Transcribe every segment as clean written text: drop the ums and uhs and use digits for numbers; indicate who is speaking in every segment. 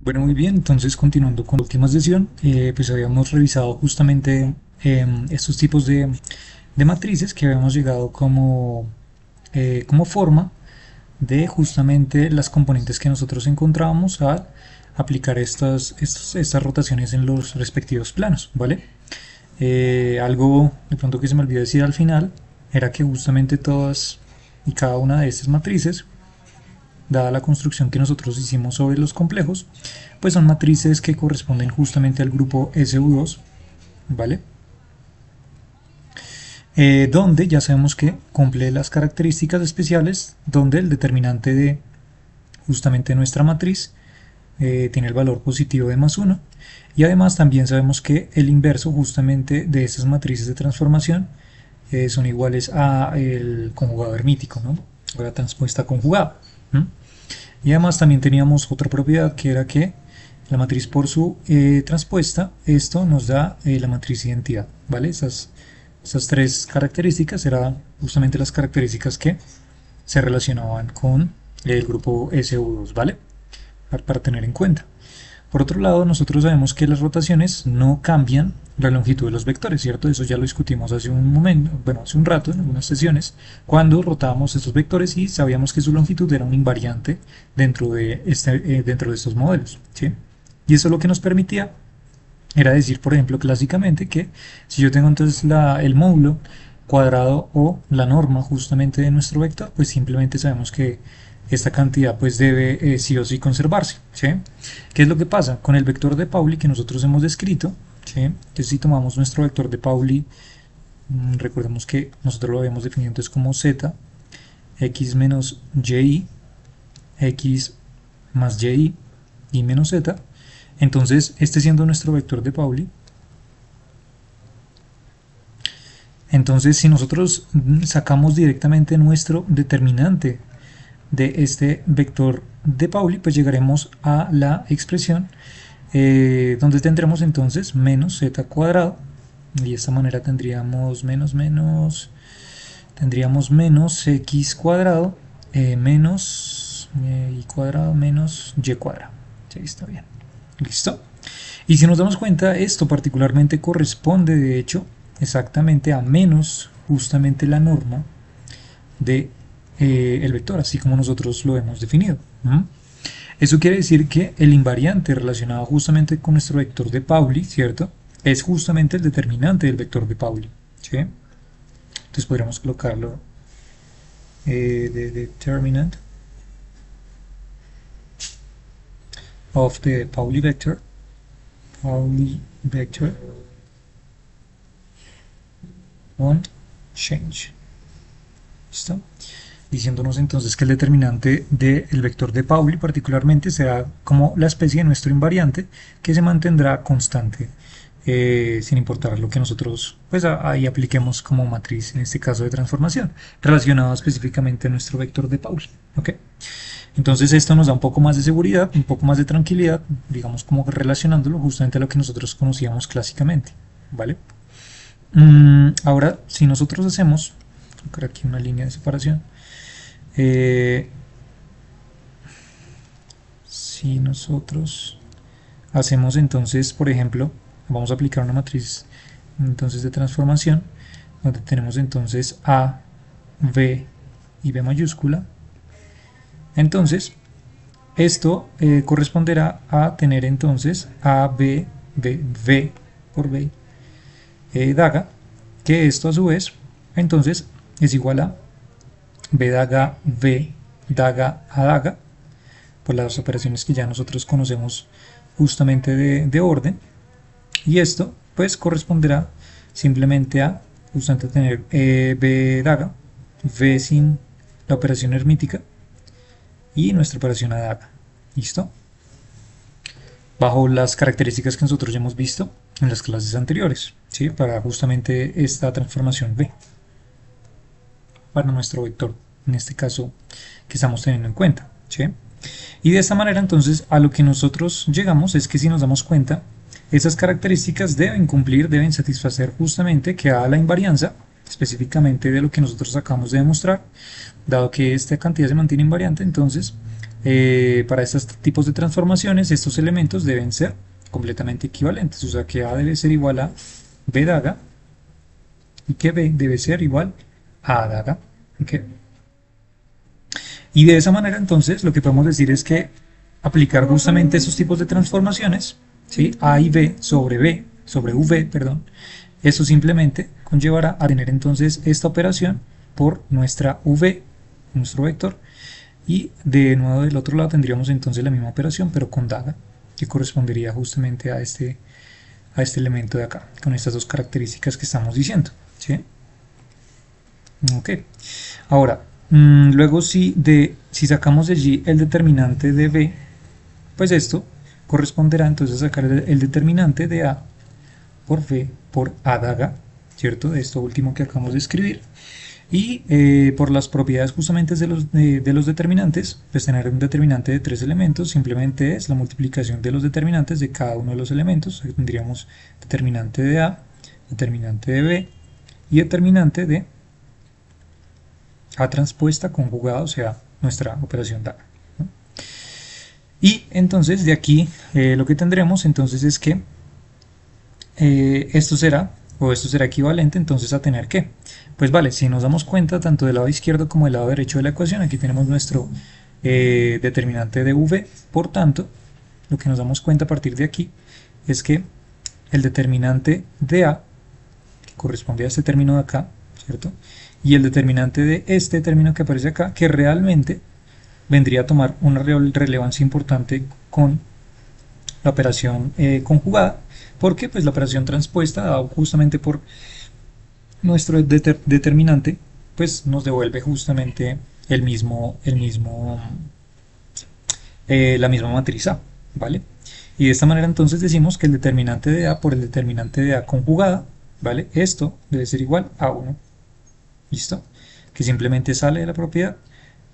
Speaker 1: Bueno, muy bien, entonces continuando con la última sesión, pues habíamos revisado justamente estos tipos de matrices que habíamos llegado como forma de justamente las componentes que nosotros encontrábamos al aplicar estas rotaciones en los respectivos planos, ¿vale? Algo de pronto que se me olvidó decir al final era que justamente todas y cada una de estas matrices, dada la construcción que nosotros hicimos sobre los complejos, pues son matrices que corresponden justamente al grupo SU2, ¿vale? Donde ya sabemos que cumple las características especiales, donde el determinante de justamente nuestra matriz tiene el valor positivo de +1, y además también sabemos que el inverso justamente de estas matrices de transformación son iguales a el conjugado hermítico, ¿no? O la transpuesta conjugada. Y además también teníamos otra propiedad, que era que la matriz por su transpuesta, esto nos da la matriz identidad, ¿vale? Esas tres características eran justamente las características que se relacionaban con el grupo SU2, ¿vale? Para tener en cuenta. Por otro lado, nosotros sabemos que las rotaciones no cambian la longitud de los vectores, ¿cierto? Eso ya lo discutimos hace un momento, bueno, hace un rato en algunas sesiones, cuando rotábamos estos vectores y sabíamos que su longitud era un invariante dentro de estos modelos, ¿sí? Y eso lo que nos permitía era decir, por ejemplo, clásicamente que si yo tengo entonces el módulo cuadrado o la norma justamente de nuestro vector, pues simplemente sabemos que esta cantidad pues debe sí o sí conservarse, ¿sí? ¿Qué es lo que pasa? Con el vector de Pauli que nosotros hemos descrito, ¿sí? Entonces si tomamos nuestro vector de Pauli, recordemos que nosotros lo habíamos definido entonces como z, x menos y, x más y menos z. Entonces, este siendo nuestro vector de Pauli, entonces si nosotros sacamos directamente nuestro determinante de este vector de Pauli, pues llegaremos a la expresión donde tendremos entonces menos z cuadrado, y de esta manera tendríamos tendríamos menos x cuadrado menos y cuadrado menos y cuadrado. Sí, está bien. ¿Listo? Y si nos damos cuenta, esto particularmente corresponde de hecho exactamente a menos justamente la norma de el vector, así como nosotros lo hemos definido. Eso quiere decir que el invariante relacionado justamente con nuestro vector de Pauli, ¿cierto? Es justamente el determinante del vector de Pauli, ¿sí? Entonces podríamos colocarlo the determinant of the Pauli vector won't change. ¿Listo? Diciéndonos entonces que el determinante del vector de Pauli particularmente será como la especie de nuestro invariante que se mantendrá constante sin importar lo que nosotros pues ahí apliquemos como matriz, en este caso de transformación, relacionado específicamente a nuestro vector de Pauli. ¿Ok? Entonces esto nos da un poco más de seguridad, un poco más de tranquilidad, digamos como relacionándolo justamente a lo que nosotros conocíamos clásicamente, ¿vale? Ahora, si nosotros hacemos, colocar aquí una línea de separación, si nosotros hacemos entonces, por ejemplo, vamos a aplicar una matriz entonces de transformación, donde tenemos entonces A, B y B mayúscula. Entonces, esto corresponderá a tener entonces A, B, V por B, daga, que esto a su vez, entonces, es igual a B daga, V daga a daga, por las operaciones que ya nosotros conocemos justamente de orden, y esto pues corresponderá simplemente a justamente tener B daga, V sin la operación hermítica, y nuestra operación a daga. ¿Listo? Bajo las características que nosotros ya hemos visto en las clases anteriores, ¿sí? Para justamente esta transformación B, para nuestro vector, en este caso que estamos teniendo en cuenta, ¿sí? Y de esta manera entonces a lo que nosotros llegamos es que si nos damos cuenta, esas características deben satisfacer justamente que a la invarianza, específicamente de lo que nosotros acabamos de demostrar, dado que esta cantidad se mantiene invariante, entonces para estos tipos de transformaciones, estos elementos deben ser completamente equivalentes, o sea que A debe ser igual a B daga y que B debe ser igual a daga. ¿Okay? Y de esa manera entonces lo que podemos decir es que aplicar justamente esos tipos de transformaciones, ¿sí? A y B sobre V, perdón, eso simplemente conllevará a tener entonces esta operación por nuestra V, nuestro vector, y de nuevo del otro lado tendríamos entonces la misma operación pero con daga, que correspondería justamente a este elemento de acá, con estas dos características que estamos diciendo, ¿sí? Ok, ahora, luego si sacamos de allí el determinante de B, pues esto corresponderá entonces a sacar el determinante de A por V por A daga, ¿cierto? De esto último que acabamos de escribir. Y por las propiedades justamente de los determinantes, pues tener un determinante de tres elementos simplemente es la multiplicación de los determinantes de cada uno de los elementos. Aquí tendríamos determinante de A, determinante de B y determinante de A transpuesta conjugada, o sea, nuestra operación daga, ¿no? Y entonces de aquí lo que tendremos entonces es que esto será equivalente entonces a tener que, pues vale, si nos damos cuenta tanto del lado izquierdo como del lado derecho de la ecuación, aquí tenemos nuestro determinante de V, por tanto, lo que nos damos cuenta a partir de aquí es que el determinante de A, que corresponde a este término de acá, ¿cierto? Y el determinante de este término que aparece acá, que realmente vendría a tomar una relevancia importante con la operación conjugada, porque pues la operación transpuesta, dado justamente por nuestro determinante, pues nos devuelve justamente la misma matriz A, ¿vale? Y de esta manera entonces decimos que el determinante de A por el determinante de A conjugada, ¿vale? Esto debe ser igual a 1, ¿listo? Que simplemente sale de la propiedad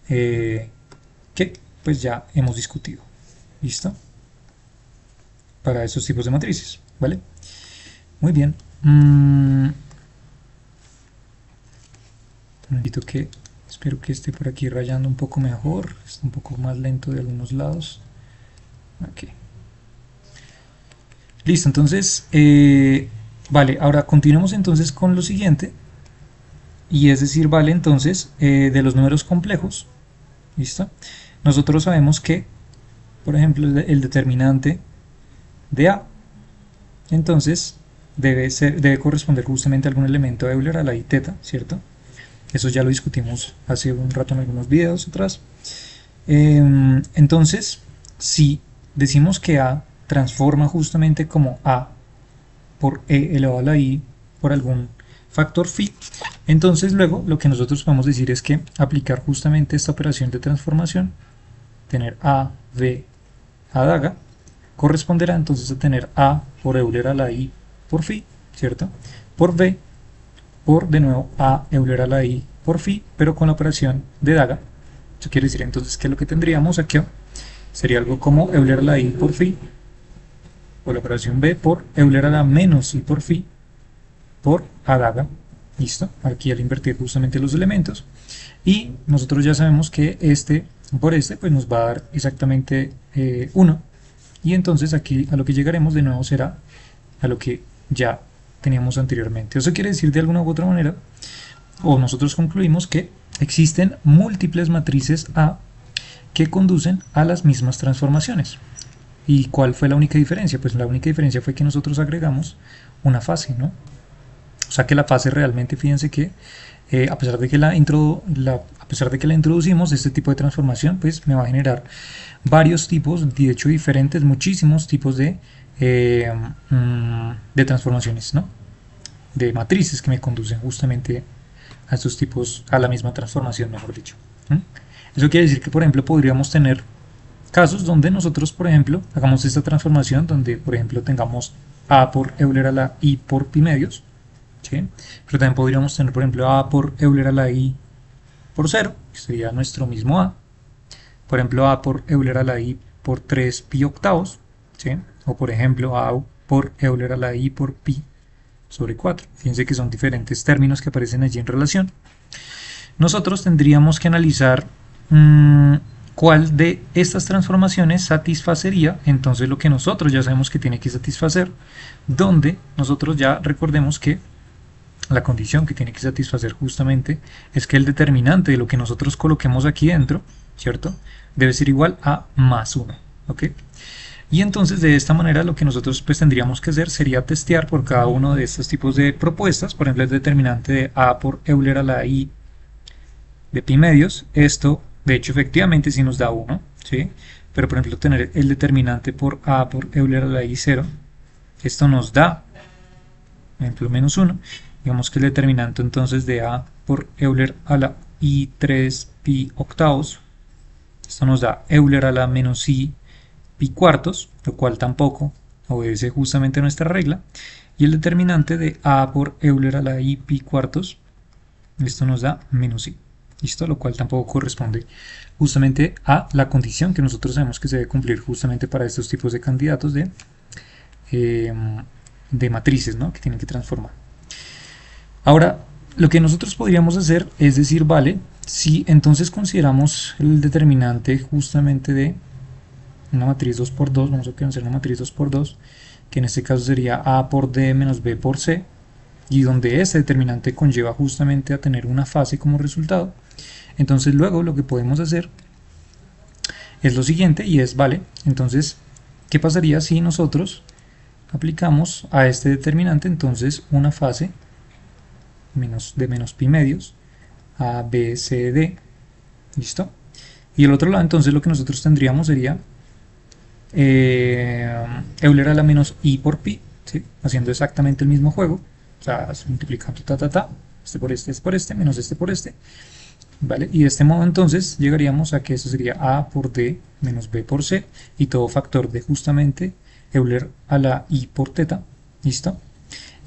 Speaker 1: que pues ya hemos discutido, ¿listo? Para esos tipos de matrices, ¿vale? Muy bien. Espero que esté por aquí rayando un poco mejor. Está un poco más lento de algunos lados. Ok. Listo, entonces, vale, ahora continuemos entonces con lo siguiente. Y es decir, vale, entonces, de los números complejos, ¿listo? Nosotros sabemos que, por ejemplo, el determinante de A, entonces, debe corresponder justamente a algún elemento de Euler a la i teta, ¿cierto? Eso ya lo discutimos hace un rato en algunos videos atrás. Entonces, si decimos que A transforma justamente como A por E elevado a la I por algún factor phi, entonces luego lo que nosotros podemos decir es que aplicar justamente esta operación de transformación, tener A, B, A daga, corresponderá entonces a tener A por Euler a la I por phi, ¿cierto? Por B por de nuevo A Euler a la I por phi, pero con la operación de daga. Eso quiere decir entonces que lo que tendríamos aquí sería algo como Euler a la I por phi, por la operación B por Euler a la menos I por phi, por A daga. Listo, aquí al invertir justamente los elementos. Y nosotros ya sabemos que este por este pues nos va a dar exactamente 1. Y entonces aquí a lo que llegaremos de nuevo será a lo que ya teníamos anteriormente. Eso quiere decir de alguna u otra manera, o nosotros concluimos que existen múltiples matrices A que conducen a las mismas transformaciones. ¿Y cuál fue la única diferencia? Pues la única diferencia fue que nosotros agregamos una fase, ¿no? O sea que la fase realmente, fíjense que a pesar de que la introducimos, este tipo de transformación pues me va a generar varios tipos, de hecho diferentes, muchísimos tipos de transformaciones, ¿no? De matrices que me conducen justamente a estos tipos, a la misma transformación, mejor dicho. Eso quiere decir que, por ejemplo, podríamos tener casos donde nosotros, por ejemplo, hagamos esta transformación donde, por ejemplo, tengamos A por Euler a la I por pi medios, ¿sí? Pero también podríamos tener, por ejemplo, A por Euler a la I por 0, que sería nuestro mismo A. Por ejemplo, A por Euler a la I por 3 pi octavos, ¿sí? O por ejemplo, A por Euler a la I por pi sobre 4. Fíjense que son diferentes términos que aparecen allí en relación. Nosotros tendríamos que analizar cuál de estas transformaciones satisfacería entonces lo que nosotros ya sabemos que tiene que satisfacer, donde nosotros ya recordemos que la condición que tiene que satisfacer justamente es que el determinante de lo que nosotros coloquemos aquí dentro, ¿cierto?, debe ser igual a más 1, ¿ok? Y entonces de esta manera lo que nosotros pues tendríamos que hacer sería testear por cada uno de estos tipos de propuestas, por ejemplo el determinante de a por Euler a la i de pi medios, esto de hecho efectivamente sí nos da 1, ¿sí? Pero por ejemplo tener el determinante por a por Euler a la i 0, esto nos da, por ejemplo, menos 1, digamos que el determinante entonces de a por Euler a la i 3 pi octavos, esto nos da Euler a la menos i pi cuartos, lo cual tampoco obedece justamente a nuestra regla, y el determinante de a por Euler a la i pi cuartos, esto nos da menos i, ¿listo? Lo cual tampoco corresponde justamente a la condición que nosotros sabemos que se debe cumplir justamente para estos tipos de candidatos de matrices, ¿no?, que tienen que transformar. Ahora, lo que nosotros podríamos hacer es decir, vale, si entonces consideramos el determinante justamente de una matriz 2×2, vamos a hacer una matriz 2×2, que en este caso sería a por d menos b por c, y donde este determinante conlleva justamente a tener una fase como resultado, entonces luego lo que podemos hacer es lo siguiente, y es, vale, entonces, ¿qué pasaría si nosotros aplicamos a este determinante entonces una fase de menos pi medios a b, c, d, ¿listo? Y el otro lado entonces lo que nosotros tendríamos sería Euler a la menos i por pi, ¿sí?, haciendo exactamente el mismo juego, o sea, multiplicando este por este, menos este por este, ¿vale? Y de este modo entonces llegaríamos a que eso sería a por d menos b por c, y todo factor de justamente Euler a la i por teta, ¿listo?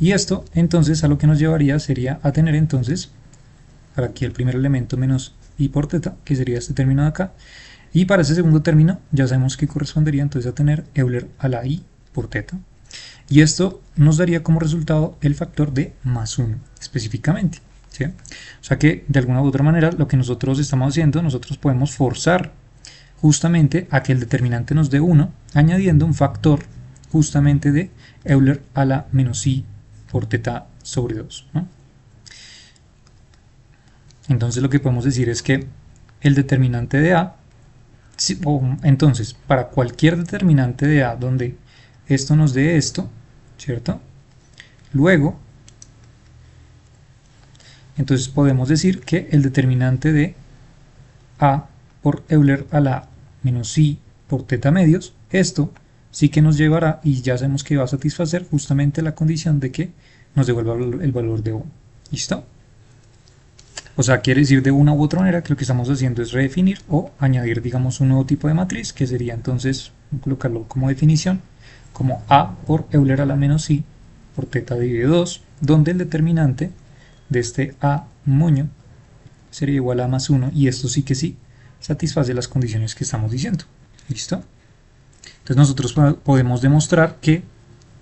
Speaker 1: Y esto entonces a lo que nos llevaría sería a tener entonces, para aquí el primer elemento menos i por teta, que sería este término de acá, y para ese segundo término ya sabemos que correspondería entonces a tener Euler a la i por teta. Y esto nos daría como resultado el factor de más 1 específicamente, ¿sí? O sea que de alguna u otra manera lo que nosotros estamos haciendo, nosotros podemos forzar justamente a que el determinante nos dé 1 añadiendo un factor justamente de Euler a la menos i por teta sobre 2, ¿no? Entonces lo que podemos decir es que el determinante de a, entonces para cualquier determinante de a donde esto nos dé esto, ¿cierto? Luego, entonces podemos decir que el determinante de a por Euler a la menos i por teta medios, esto sí que nos llevará, y ya sabemos que va a satisfacer justamente la condición de que nos devuelva el valor de 1. ¿Listo? O sea, quiere decir de una u otra manera que lo que estamos haciendo es redefinir o añadir, digamos, un nuevo tipo de matriz, que sería entonces colocarlo como definición, como a por Euler a la menos i por teta dividido 2, donde el determinante de este a moño sería igual a más 1, y esto sí que sí satisface las condiciones que estamos diciendo. ¿Listo? Entonces nosotros podemos demostrar que,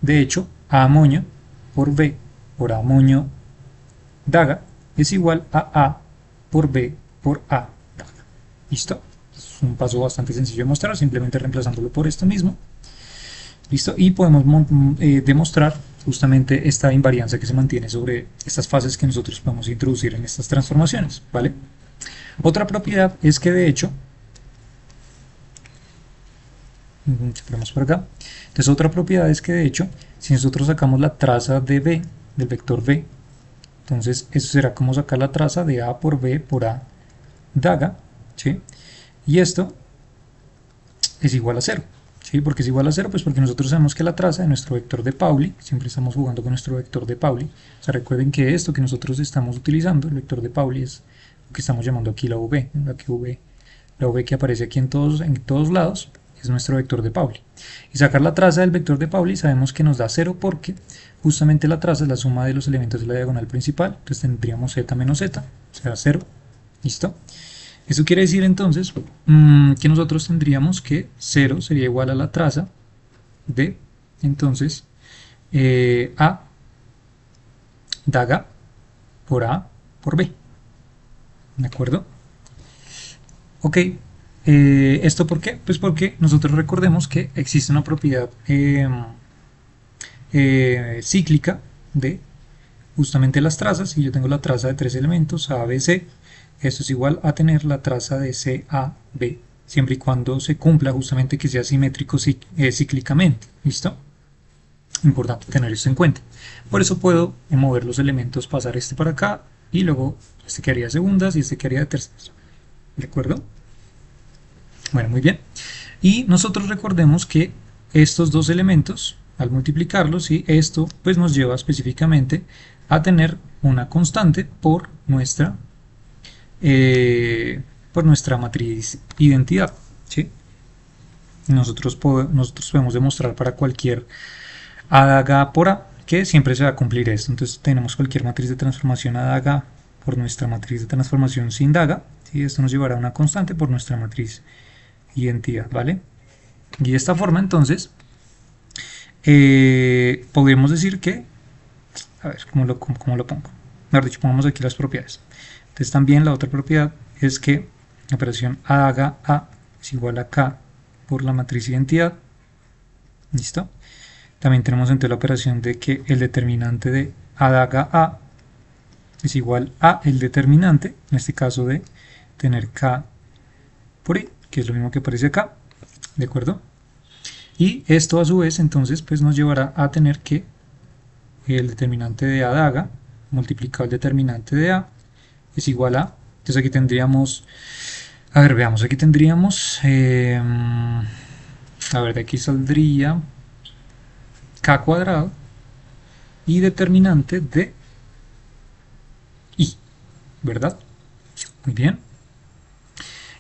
Speaker 1: de hecho, a moño por b por a moño daga es igual a por b por a daga. ¿Listo? Es un paso bastante sencillo de mostrar, simplemente reemplazándolo por esto mismo. ¿Listo? Y podemos demostrar justamente esta invariancia que se mantiene sobre estas fases que nosotros podemos introducir en estas transformaciones, ¿vale? Otra propiedad es que, de hecho, ponemos por acá. Entonces otra propiedad es que, de hecho, si nosotros sacamos la traza de b, del vector b, entonces eso será como sacar la traza de a por b por a daga, ¿sí? Y esto es igual a 0, ¿sí? ¿Por qué es igual a 0? Pues porque nosotros sabemos que la traza de nuestro vector de Pauli, siempre estamos jugando con nuestro vector de Pauli, o sea, recuerden que esto que nosotros estamos utilizando, el vector de Pauli, es lo que estamos llamando aquí la v, la v que aparece aquí en todos lados, es nuestro vector de Pauli. Y sacar la traza del vector de Pauli sabemos que nos da 0 porque justamente la traza es la suma de los elementos de la diagonal principal, entonces tendríamos z menos z, o sea 0, ¿listo? Eso quiere decir entonces que nosotros tendríamos que 0 sería igual a la traza de, entonces, a daga por a por b, ¿de acuerdo? Ok, ¿Esto por qué? Pues porque nosotros recordemos que existe una propiedad cíclica de justamente las trazas. Si yo tengo la traza de tres elementos A, B, C, esto es igual a tener la traza de C, A, B, siempre y cuando se cumpla justamente que sea simétrico cíclicamente. ¿Listo? Importante tener esto en cuenta. Por eso puedo mover los elementos, pasar este para acá y luego este quedaría de segundas y este quedaría de terceras. ¿De acuerdo? Bueno, muy bien. Y nosotros recordemos que estos dos elementos, al multiplicarlos, y esto pues nos lleva específicamente a tener una constante por nuestra matriz identidad. ¿Sí? Nosotros podemos demostrar para cualquier ADAGA por A que siempre se va a cumplir esto. Entonces tenemos cualquier matriz de transformación ADAGA por nuestra matriz de transformación sin DAGA. ¿Sí? Esto nos llevará a una constante por nuestra matriz identidad, ¿vale? Y de esta forma entonces podríamos decir que, a ver, ¿cómo lo pongo? Mejor dicho, pongamos aquí las propiedades. Entonces también la otra propiedad es que la operación ADAGA A es igual a K por la matriz identidad. ¿Listo? También tenemos entonces la operación de que el determinante de ADAGA A es igual a el determinante, en este caso de tener K por I, que es lo mismo que aparece acá, ¿de acuerdo? Y esto a su vez entonces pues nos llevará a tener que el determinante de ADAGA multiplicado el determinante de A es igual a, entonces aquí tendríamos, a ver, veamos, aquí tendríamos, a ver, de aquí saldría K cuadrado y determinante de I, ¿verdad? Muy bien.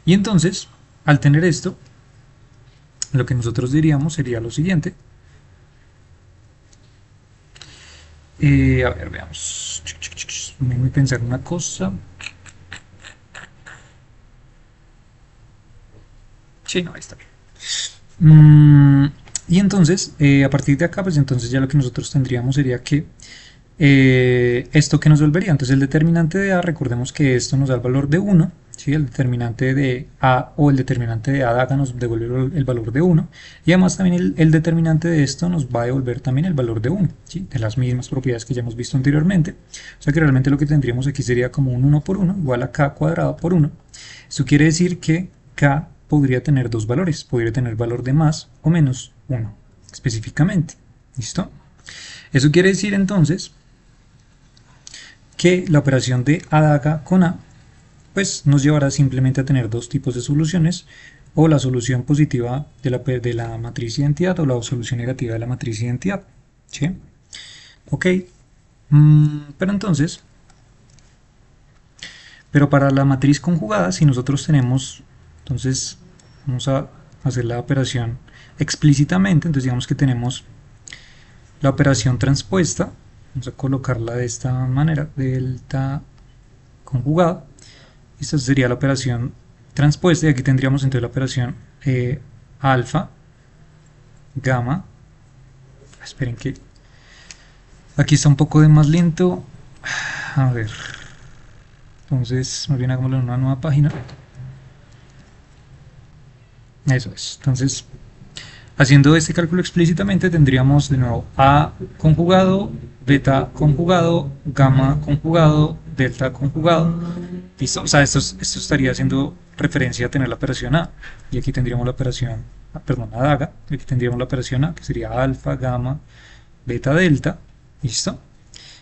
Speaker 1: Y entonces, al tener esto, lo que nosotros diríamos sería lo siguiente. A ver, veamos. Voy a pensar una cosa. Sí, no, ahí está bien. Y entonces, a partir de acá, pues entonces ya lo que nosotros tendríamos sería que esto que nos volvería. Entonces el determinante de A, recordemos que esto nos da el valor de 1. ¿Sí? El determinante de A o el determinante de A DAGA nos devuelve el valor de 1 y además también el determinante de esto nos va a devolver también el valor de 1, ¿sí? De las mismas propiedades que ya hemos visto anteriormente. O sea que realmente lo que tendríamos aquí sería como un 1 por 1 igual a K cuadrado por 1. Esto quiere decir que K podría tener dos valores, podría tener valor de más o menos 1 específicamente. ¿Listo? Eso quiere decir entonces que la operación de ADAGA con A pues nos llevará simplemente a tener dos tipos de soluciones, o la solución positiva de la matriz identidad o la solución negativa de la matriz identidad. ¿Sí? Ok, pero entonces, para la matriz conjugada, si nosotros tenemos, entonces vamos a hacer la operación explícitamente, entonces digamos que tenemos la operación transpuesta, vamos a colocarla de esta manera, delta conjugada. Esta sería la operación transpuesta y aquí tendríamos entonces la operación alfa, gamma, esperen que aquí está un poco de más lento, a ver, entonces más bien hagámoslo en una nueva página, eso es, entonces haciendo este cálculo explícitamente tendríamos de nuevo A conjugado, beta conjugado, gamma conjugado, delta conjugado. ¿Listo? O sea, esto estaría haciendo referencia a tener la operación A. Y aquí tendríamos la operación, perdón, a DAGA. Y aquí tendríamos la operación A, que sería alfa, gamma, beta, delta. ¿Listo?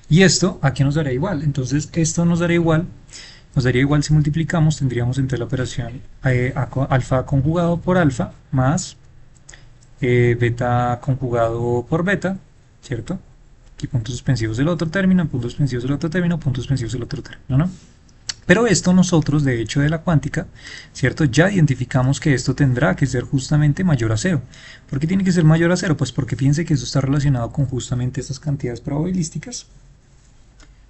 Speaker 1: Y esto aquí nos daría igual. Entonces, esto nos daría igual. Nos daría igual si multiplicamos, tendríamos entre la operación alfa conjugado por alfa más beta conjugado por beta, ¿cierto? Aquí puntos suspensivos del otro término, puntos suspensivos del otro término, puntos suspensivos del otro término, ¿no? Pero esto nosotros, de hecho de la cuántica, ¿cierto? Ya identificamos que esto tendrá que ser justamente mayor a 0. ¿Por qué tiene que ser mayor a 0? Pues porque fíjense que eso está relacionado con justamente estas cantidades probabilísticas,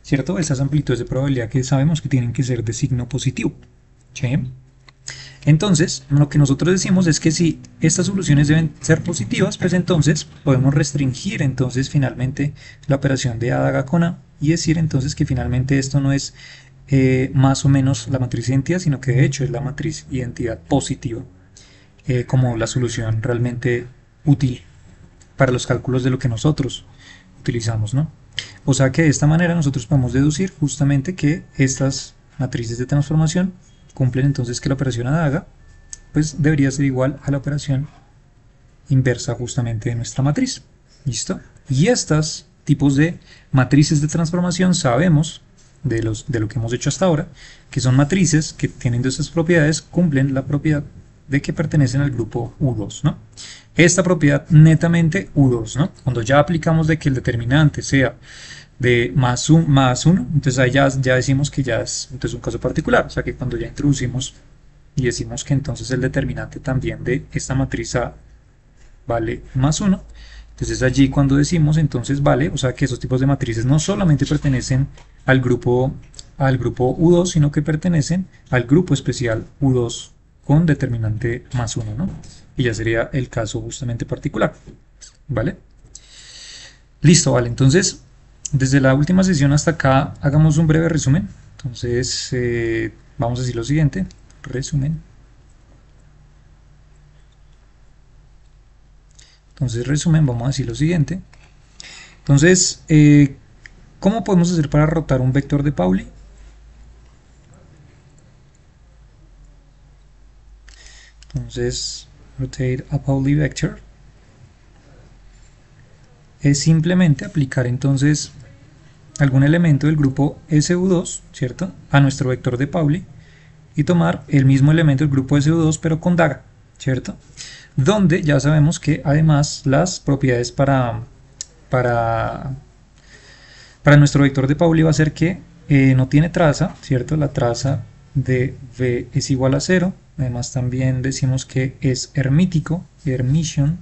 Speaker 1: ¿cierto? Esas amplitudes de probabilidad que sabemos que tienen que ser de signo positivo, ¿sí? Entonces, lo que nosotros decimos es que si estas soluciones deben ser positivas, pues entonces podemos restringir entonces finalmente la operación de ADAGA con A y decir entonces que finalmente esto no es más o menos la matriz identidad, sino que de hecho es la matriz identidad positiva como la solución realmente útil para los cálculos de lo que nosotros utilizamos, ¿no? O sea que de esta manera nosotros podemos deducir justamente que estas matrices de transformación cumplen entonces que la operación adaga pues debería ser igual a la operación inversa justamente de nuestra matriz. ¿Listo? Y estos tipos de matrices de transformación sabemos de lo que hemos hecho hasta ahora, que son matrices que tienen de estas propiedades, cumplen la propiedad de que pertenecen al grupo U2, ¿no? Esta propiedad netamente U2, ¿no? Cuando ya aplicamos de que el determinante sea de más 1, entonces ahí ya decimos que ya es entonces un caso particular, o sea que cuando ya introducimos y decimos que entonces el determinante también de esta matriz A vale más 1, entonces allí cuando decimos entonces vale, o sea que esos tipos de matrices no solamente pertenecen al grupo U2, sino que pertenecen al grupo especial U2 con determinante más 1, ¿no? Y ya sería el caso justamente particular, ¿vale? Listo, vale, entonces desde la última sesión hasta acá hagamos un breve resumen. Entonces vamos a decir lo siguiente, resumen. Entonces resumen, vamos a decir lo siguiente. Entonces, ¿cómo podemos hacer para rotar un vector de Pauli? Entonces, rotate a Pauli vector es simplemente aplicar entonces algún elemento del grupo SU2, ¿cierto?, a nuestro vector de Pauli y tomar el mismo elemento del grupo SU2 pero con daga, ¿cierto? Donde ya sabemos que además las propiedades para nuestro vector de Pauli va a ser que no tiene traza, ¿cierto? La traza de V es igual a 0, además también decimos que es hermítico, Hermitian,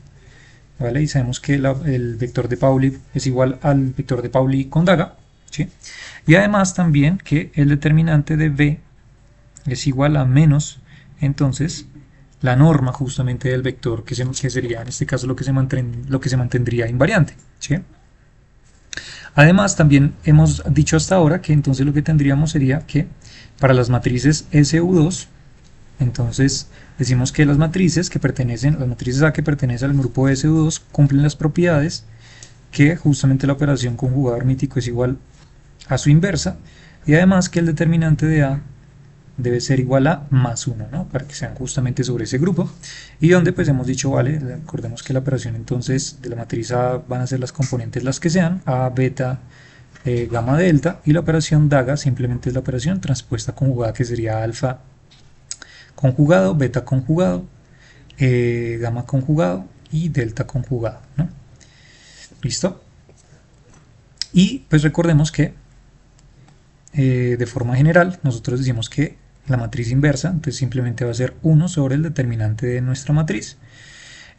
Speaker 1: ¿vale? Y sabemos que el vector de Pauli es igual al vector de Pauli con daga, ¿sí? Y además también que el determinante de V es igual a menos, entonces, la norma justamente del vector, que sería en este caso lo que se mantendría invariante, ¿sí? Además, también hemos dicho hasta ahora que entonces lo que tendríamos sería que para las matrices SU2, entonces decimos que las matrices A que pertenecen al grupo SU2 cumplen las propiedades que justamente la operación conjugado hermítico es igual a su inversa, y además que el determinante de A debe ser igual a más 1, ¿no? Para que sean justamente sobre ese grupo, y donde pues hemos dicho, vale, recordemos que la operación entonces de la matriz A van a ser las componentes las que sean, A, beta, gamma, delta, y la operación daga simplemente es la operación transpuesta conjugada, que sería alfa conjugado, beta conjugado, gamma conjugado y delta conjugado, ¿no? ¿Listo? Y pues recordemos que de forma general nosotros decimos que la matriz inversa entonces simplemente va a ser 1 sobre el determinante de nuestra matriz,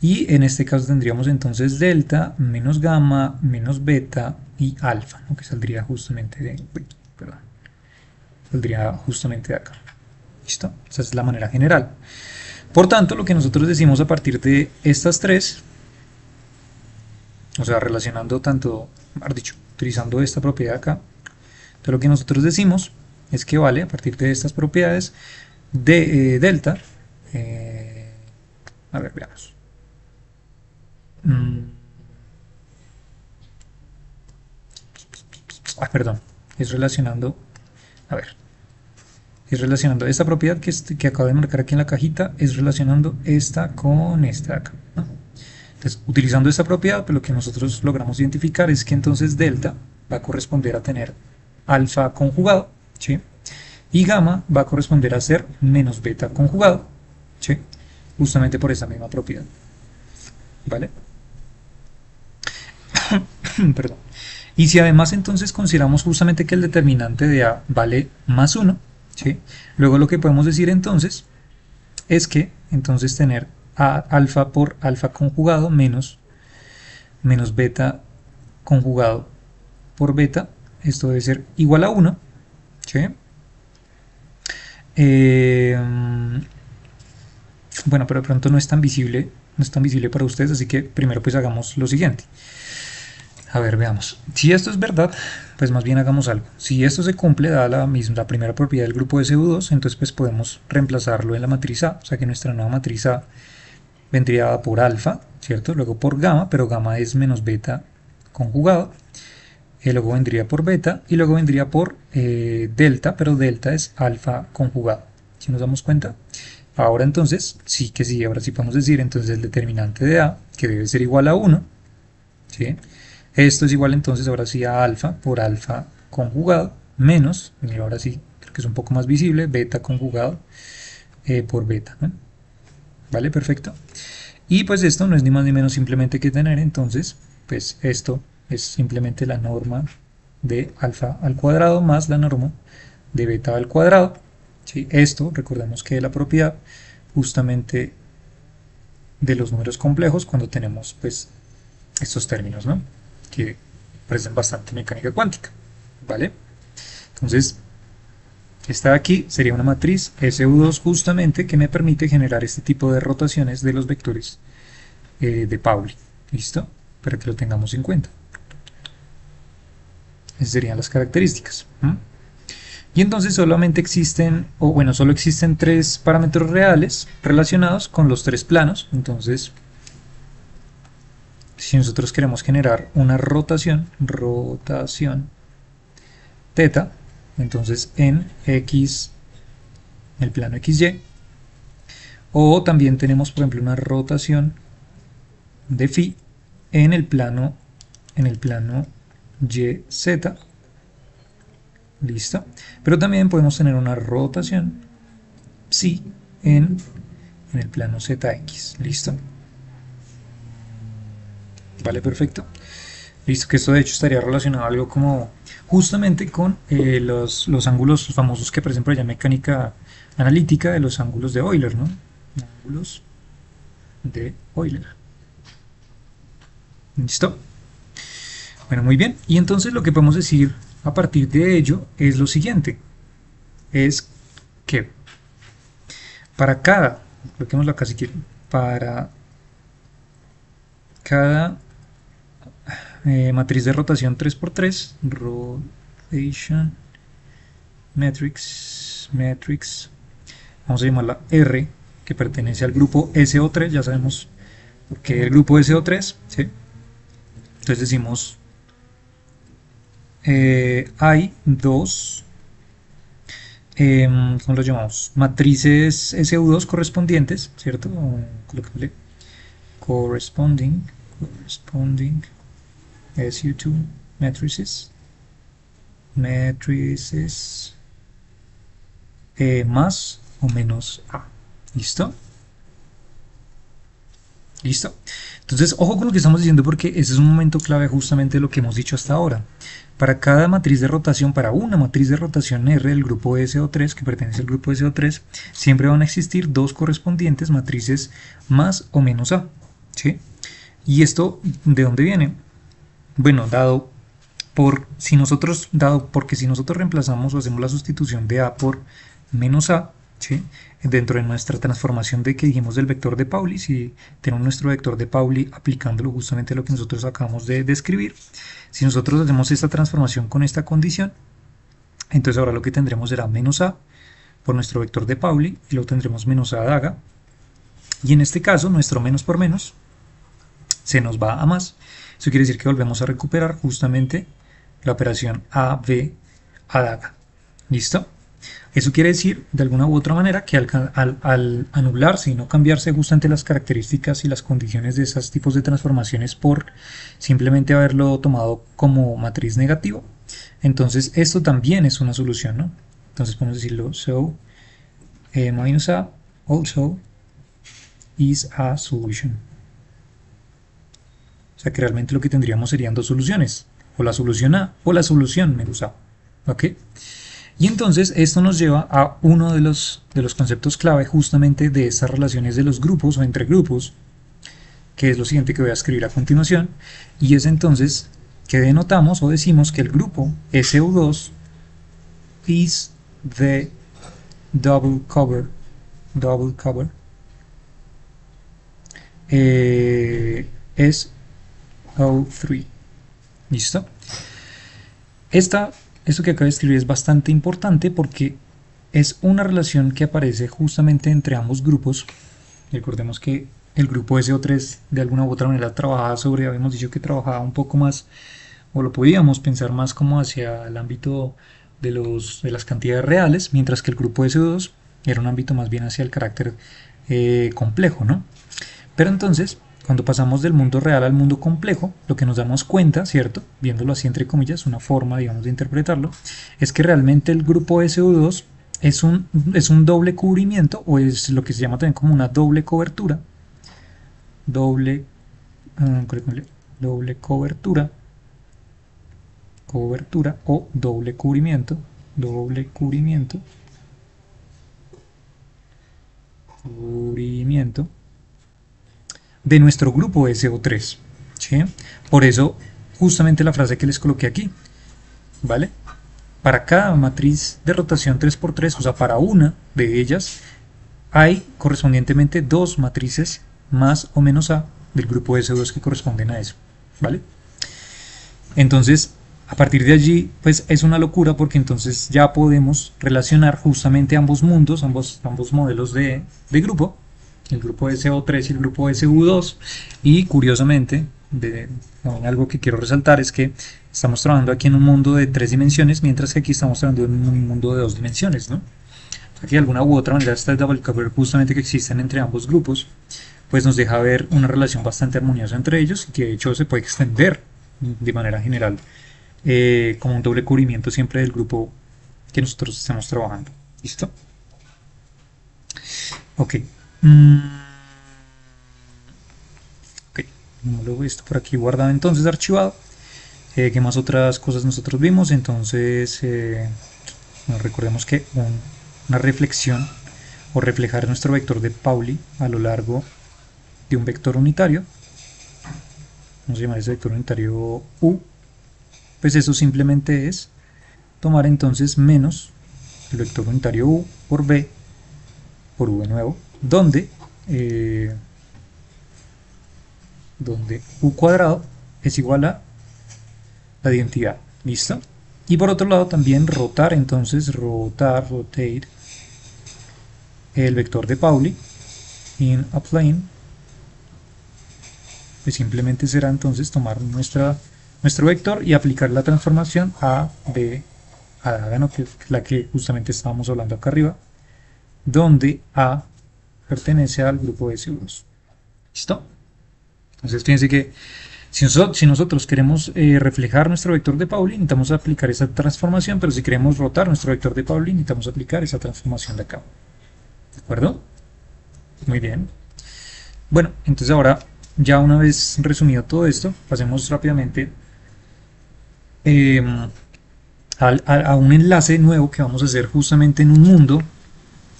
Speaker 1: y en este caso tendríamos entonces delta menos gamma menos beta y alfa, ¿no? Que saldría justamente de, saldría justamente de acá. ¿Listo? Esa es la manera general. Por tanto, lo que nosotros decimos a partir de estas tres, o sea, relacionando tanto, mejor dicho, utilizando esta propiedad acá, entonces lo que nosotros decimos es que vale, a partir de estas propiedades de delta, a ver, veamos. Perdón, es relacionando, a ver, es relacionando esta propiedad que acabo de marcar aquí en la cajita, es relacionando esta con esta de acá, ¿no? Entonces, utilizando esta propiedad, pues lo que nosotros logramos identificar es que entonces delta va a corresponder a tener alfa conjugado, ¿sí? Y gamma va a corresponder a ser menos beta conjugado, ¿sí? Justamente por esa misma propiedad, ¿vale? Perdón. Y si además entonces consideramos justamente que el determinante de A vale más 1, ¿sí? Luego lo que podemos decir entonces es que entonces tener A alfa por alfa conjugado menos beta conjugado por beta, esto debe ser igual a 1, ¿sí? Bueno, pero de pronto no es tan visible para ustedes, así que primero pues hagamos lo siguiente. A ver, veamos. Si esto es verdad, pues más bien hagamos algo. Si esto se cumple, dada la primera propiedad del grupo SU2, entonces pues podemos reemplazarlo en la matriz A. O sea que nuestra nueva matriz A vendría dada por alfa, ¿cierto? Luego por gamma, pero gamma es menos beta conjugado. Luego vendría por beta y luego vendría por delta, pero delta es alfa conjugado. ¿Sí nos damos cuenta? Ahora entonces, sí que sí, ahora sí podemos decir entonces el determinante de A, que debe ser igual a 1, ¿sí? Esto es igual entonces ahora sí a alfa por alfa conjugado, menos, y ahora sí, creo que es un poco más visible, beta conjugado por beta, ¿no? ¿Vale? Perfecto. Y pues esto no es ni más ni menos simplemente que tener entonces, pues esto es simplemente la norma de alfa al cuadrado más la norma de beta al cuadrado. ¿Sí? Esto, recordemos que es la propiedad justamente de los números complejos cuando tenemos pues estos términos, ¿no? Que parecen bastante mecánica cuántica, ¿vale? Entonces, esta de aquí sería una matriz SU2 justamente que me permite generar este tipo de rotaciones de los vectores de Pauli. ¿Listo? Para que lo tengamos en cuenta. Esas serían las características. Y entonces solamente existen, o bueno, solo existen tres parámetros reales relacionados con los tres planos. Entonces, si nosotros queremos generar una rotación teta, entonces en X, en el plano XY, o también tenemos por ejemplo una rotación de phi en el plano YZ, listo, pero también podemos tener una rotación psi en el plano ZX, listo, vale, perfecto. Listo, que esto de hecho estaría relacionado a algo como justamente con los ángulos famosos que aparecen por allá en mecánica analítica de los ángulos de Euler, ¿no? Ángulos de Euler. ¿Listo? Bueno, muy bien. Y entonces lo que podemos decir a partir de ello es lo siguiente. Es que para cada, coloquémoslo acá si quieren, para cada matriz de rotación 3×3, rotation matrix, vamos a llamarla R, que pertenece al grupo SO3, ya sabemos por qué el grupo SO3, ¿sí? Entonces decimos hay dos, ¿cómo lo llamamos? Matrices SU2 correspondientes, ¿cierto? Corresponding SU2 matrices más o menos A. ¿Listo? ¿Listo? Entonces, ojo con lo que estamos diciendo porque ese es un momento clave justamente de lo que hemos dicho hasta ahora. Para cada matriz de rotación, para una matriz de rotación R del grupo SO3, que pertenece al grupo SO3, siempre van a existir dos correspondientes matrices más o menos A. ¿Sí? ¿Y esto de dónde viene? Bueno, porque si nosotros reemplazamos o hacemos la sustitución de A por menos A, ¿sí? Dentro de nuestra transformación de que dijimos del vector de Pauli, si tenemos nuestro vector de Pauli aplicándolo justamente a lo que nosotros acabamos de describir, si nosotros hacemos esta transformación con esta condición, entonces ahora lo que tendremos será menos A por nuestro vector de Pauli y luego tendremos menos A daga, y en este caso nuestro menos por menos se nos va a más. Eso quiere decir que volvemos a recuperar justamente la operación AB a daga. ¿Listo? Eso quiere decir, de alguna u otra manera, que al anularse y no cambiarse justamente las características y las condiciones de esos tipos de transformaciones por simplemente haberlo tomado como matriz negativo, entonces esto también es una solución, ¿no? Entonces podemos decirlo, so minus A also is a solution. O sea que realmente lo que tendríamos serían dos soluciones, o la solución A o la solución menos A. ¿Ok? Y entonces esto nos lleva a uno de los conceptos clave justamente de estas relaciones de los grupos o entre grupos, que es lo siguiente que voy a escribir a continuación, y es entonces que denotamos o decimos que el grupo SU2 is the double cover SO3. ¿Listo? Esto que acabo de escribir es bastante importante porque es una relación que aparece justamente entre ambos grupos. Recordemos que el grupo SO3 de alguna u otra manera trabajaba sobre, habíamos dicho que trabajaba un poco más, o lo podíamos pensar más como hacia el ámbito de las cantidades reales, mientras que el grupo SO2 era un ámbito más bien hacia el carácter complejo, ¿no? Pero entonces, cuando pasamos del mundo real al mundo complejo, lo que nos damos cuenta, ¿cierto? Viéndolo así entre comillas, una forma, digamos, de interpretarlo, es que realmente el grupo SO2 es un doble cubrimiento, o es lo que se llama también como una doble cobertura, doble cobertura, o doble cubrimiento, cubrimiento de nuestro grupo SO3, ¿sí? Por eso, justamente la frase que les coloqué aquí, ¿vale? Para cada matriz de rotación 3×3, o sea, para una de ellas, hay correspondientemente dos matrices más o menos A del grupo SO2 que corresponden a eso, ¿vale? Entonces, a partir de allí, pues es una locura porque entonces ya podemos relacionar justamente ambos mundos, ambos modelos de grupo, el grupo SO3 y el grupo SU2, y curiosamente, algo que quiero resaltar es que estamos trabajando aquí en un mundo de 3 dimensiones, mientras que aquí estamos trabajando en un mundo de 2 dimensiones, ¿no? Aquí de alguna u otra manera esta double cover justamente que existen entre ambos grupos, pues nos deja ver una relación bastante armoniosa entre ellos y que de hecho se puede extender de manera general como un doble cubrimiento siempre del grupo que nosotros estamos trabajando. ¿Listo? Ok. Ok. Luego esto por aquí guardado entonces archivado. ¿Qué más otras cosas nosotros vimos? Entonces, bueno, recordemos que una reflexión o reflejar nuestro vector de Pauli a lo largo de un vector unitario, vamos a llamar ese vector unitario U, pues eso simplemente es tomar entonces menos el vector unitario U por B por U de nuevo, donde U cuadrado es igual a la identidad. ¿Listo? Y por otro lado también rotar, entonces rotate el vector de Pauli in a plane, pues simplemente será entonces tomar nuestro vector y aplicar la transformación A, B, a diágono, que es la que justamente estábamos hablando acá arriba, donde A pertenece al grupo SU2. ¿Listo? Entonces fíjense que si nosotros queremos reflejar nuestro vector de Pauli, necesitamos aplicar esa transformación, pero si queremos rotar nuestro vector de Pauli, necesitamos aplicar esa transformación de acá. ¿De acuerdo? Muy bien. Bueno, entonces ahora, ya una vez resumido todo esto, pasemos rápidamente a un enlace nuevo que vamos a hacer justamente en un mundo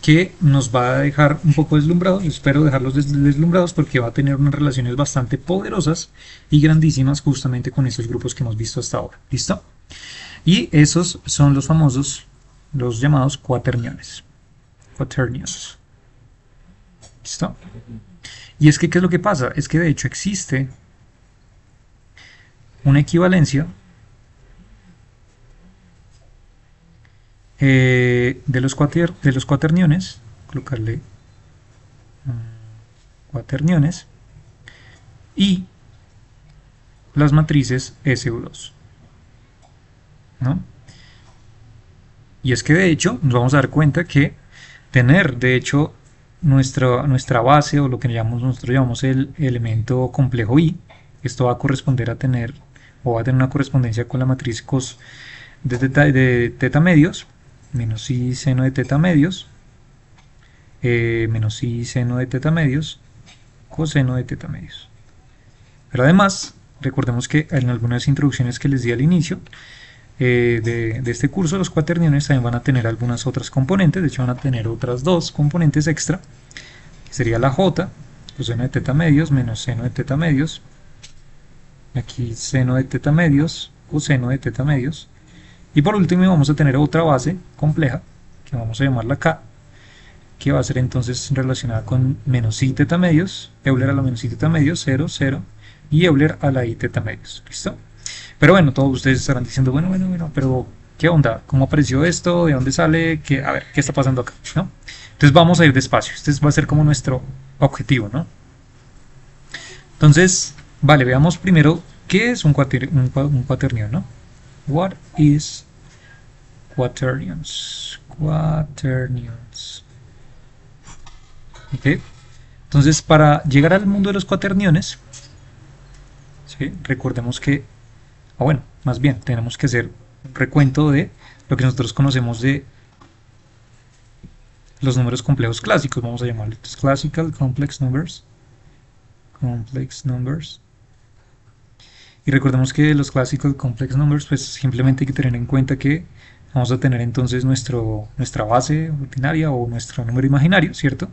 Speaker 1: que nos va a dejar un poco deslumbrados. Espero dejarlos deslumbrados porque va a tener unas relaciones bastante poderosas y grandísimas justamente con esos grupos que hemos visto hasta ahora. ¿Listo? Y esos son los famosos, los llamados cuaterniones. ¿Listo? Y es que, ¿qué es lo que pasa? Es que de hecho existe una equivalencia de los cuaterniones, colocarle cuaterniones, y las matrices SU2, ¿no? Y es que de hecho nos vamos a dar cuenta que tener de hecho nuestra base, o lo que nosotros llamamos el elemento complejo I, esto va a corresponder a tener, o va a tener una correspondencia con la matriz cos de teta medios, menos I seno de teta medios, menos I seno de teta medios, coseno de teta medios. Pero además, recordemos que en algunas introducciones que les di al inicio de este curso, los cuaterniones también van a tener algunas otras componentes. De hecho van a tener otras dos componentes extra, que sería la J, coseno de teta medios, menos seno de teta medios, aquí seno de teta medios, coseno de teta medios, y por último vamos a tener otra base compleja, que vamos a llamarla K, que va a ser entonces relacionada con menos I teta medios, Euler a la menos I teta medios, 0, 0, y Euler a la I teta medios. ¿Listo? Pero bueno, todos ustedes estarán diciendo, bueno, pero ¿qué onda? ¿Cómo apareció esto? ¿De dónde sale? ¿Qué, a ver, ¿qué está pasando acá? ¿No? Entonces vamos a ir despacio. Este va a ser como nuestro objetivo, ¿no? Entonces, vale, veamos primero qué es un cuaternión, ¿no? What is quaternions? Quaternions. ¿Ok? Entonces, para llegar al mundo de los cuaterniones, ¿sí? Recordemos que, bueno, más bien, tenemos que hacer un recuento de lo que nosotros conocemos de los números complejos clásicos, vamos a llamarlo. Entonces, classical complex numbers. Complex numbers. Y recordemos que los classical complex numbers, pues simplemente hay que tener en cuenta que vamos a tener entonces nuestra base ordinaria o nuestro número imaginario, ¿cierto?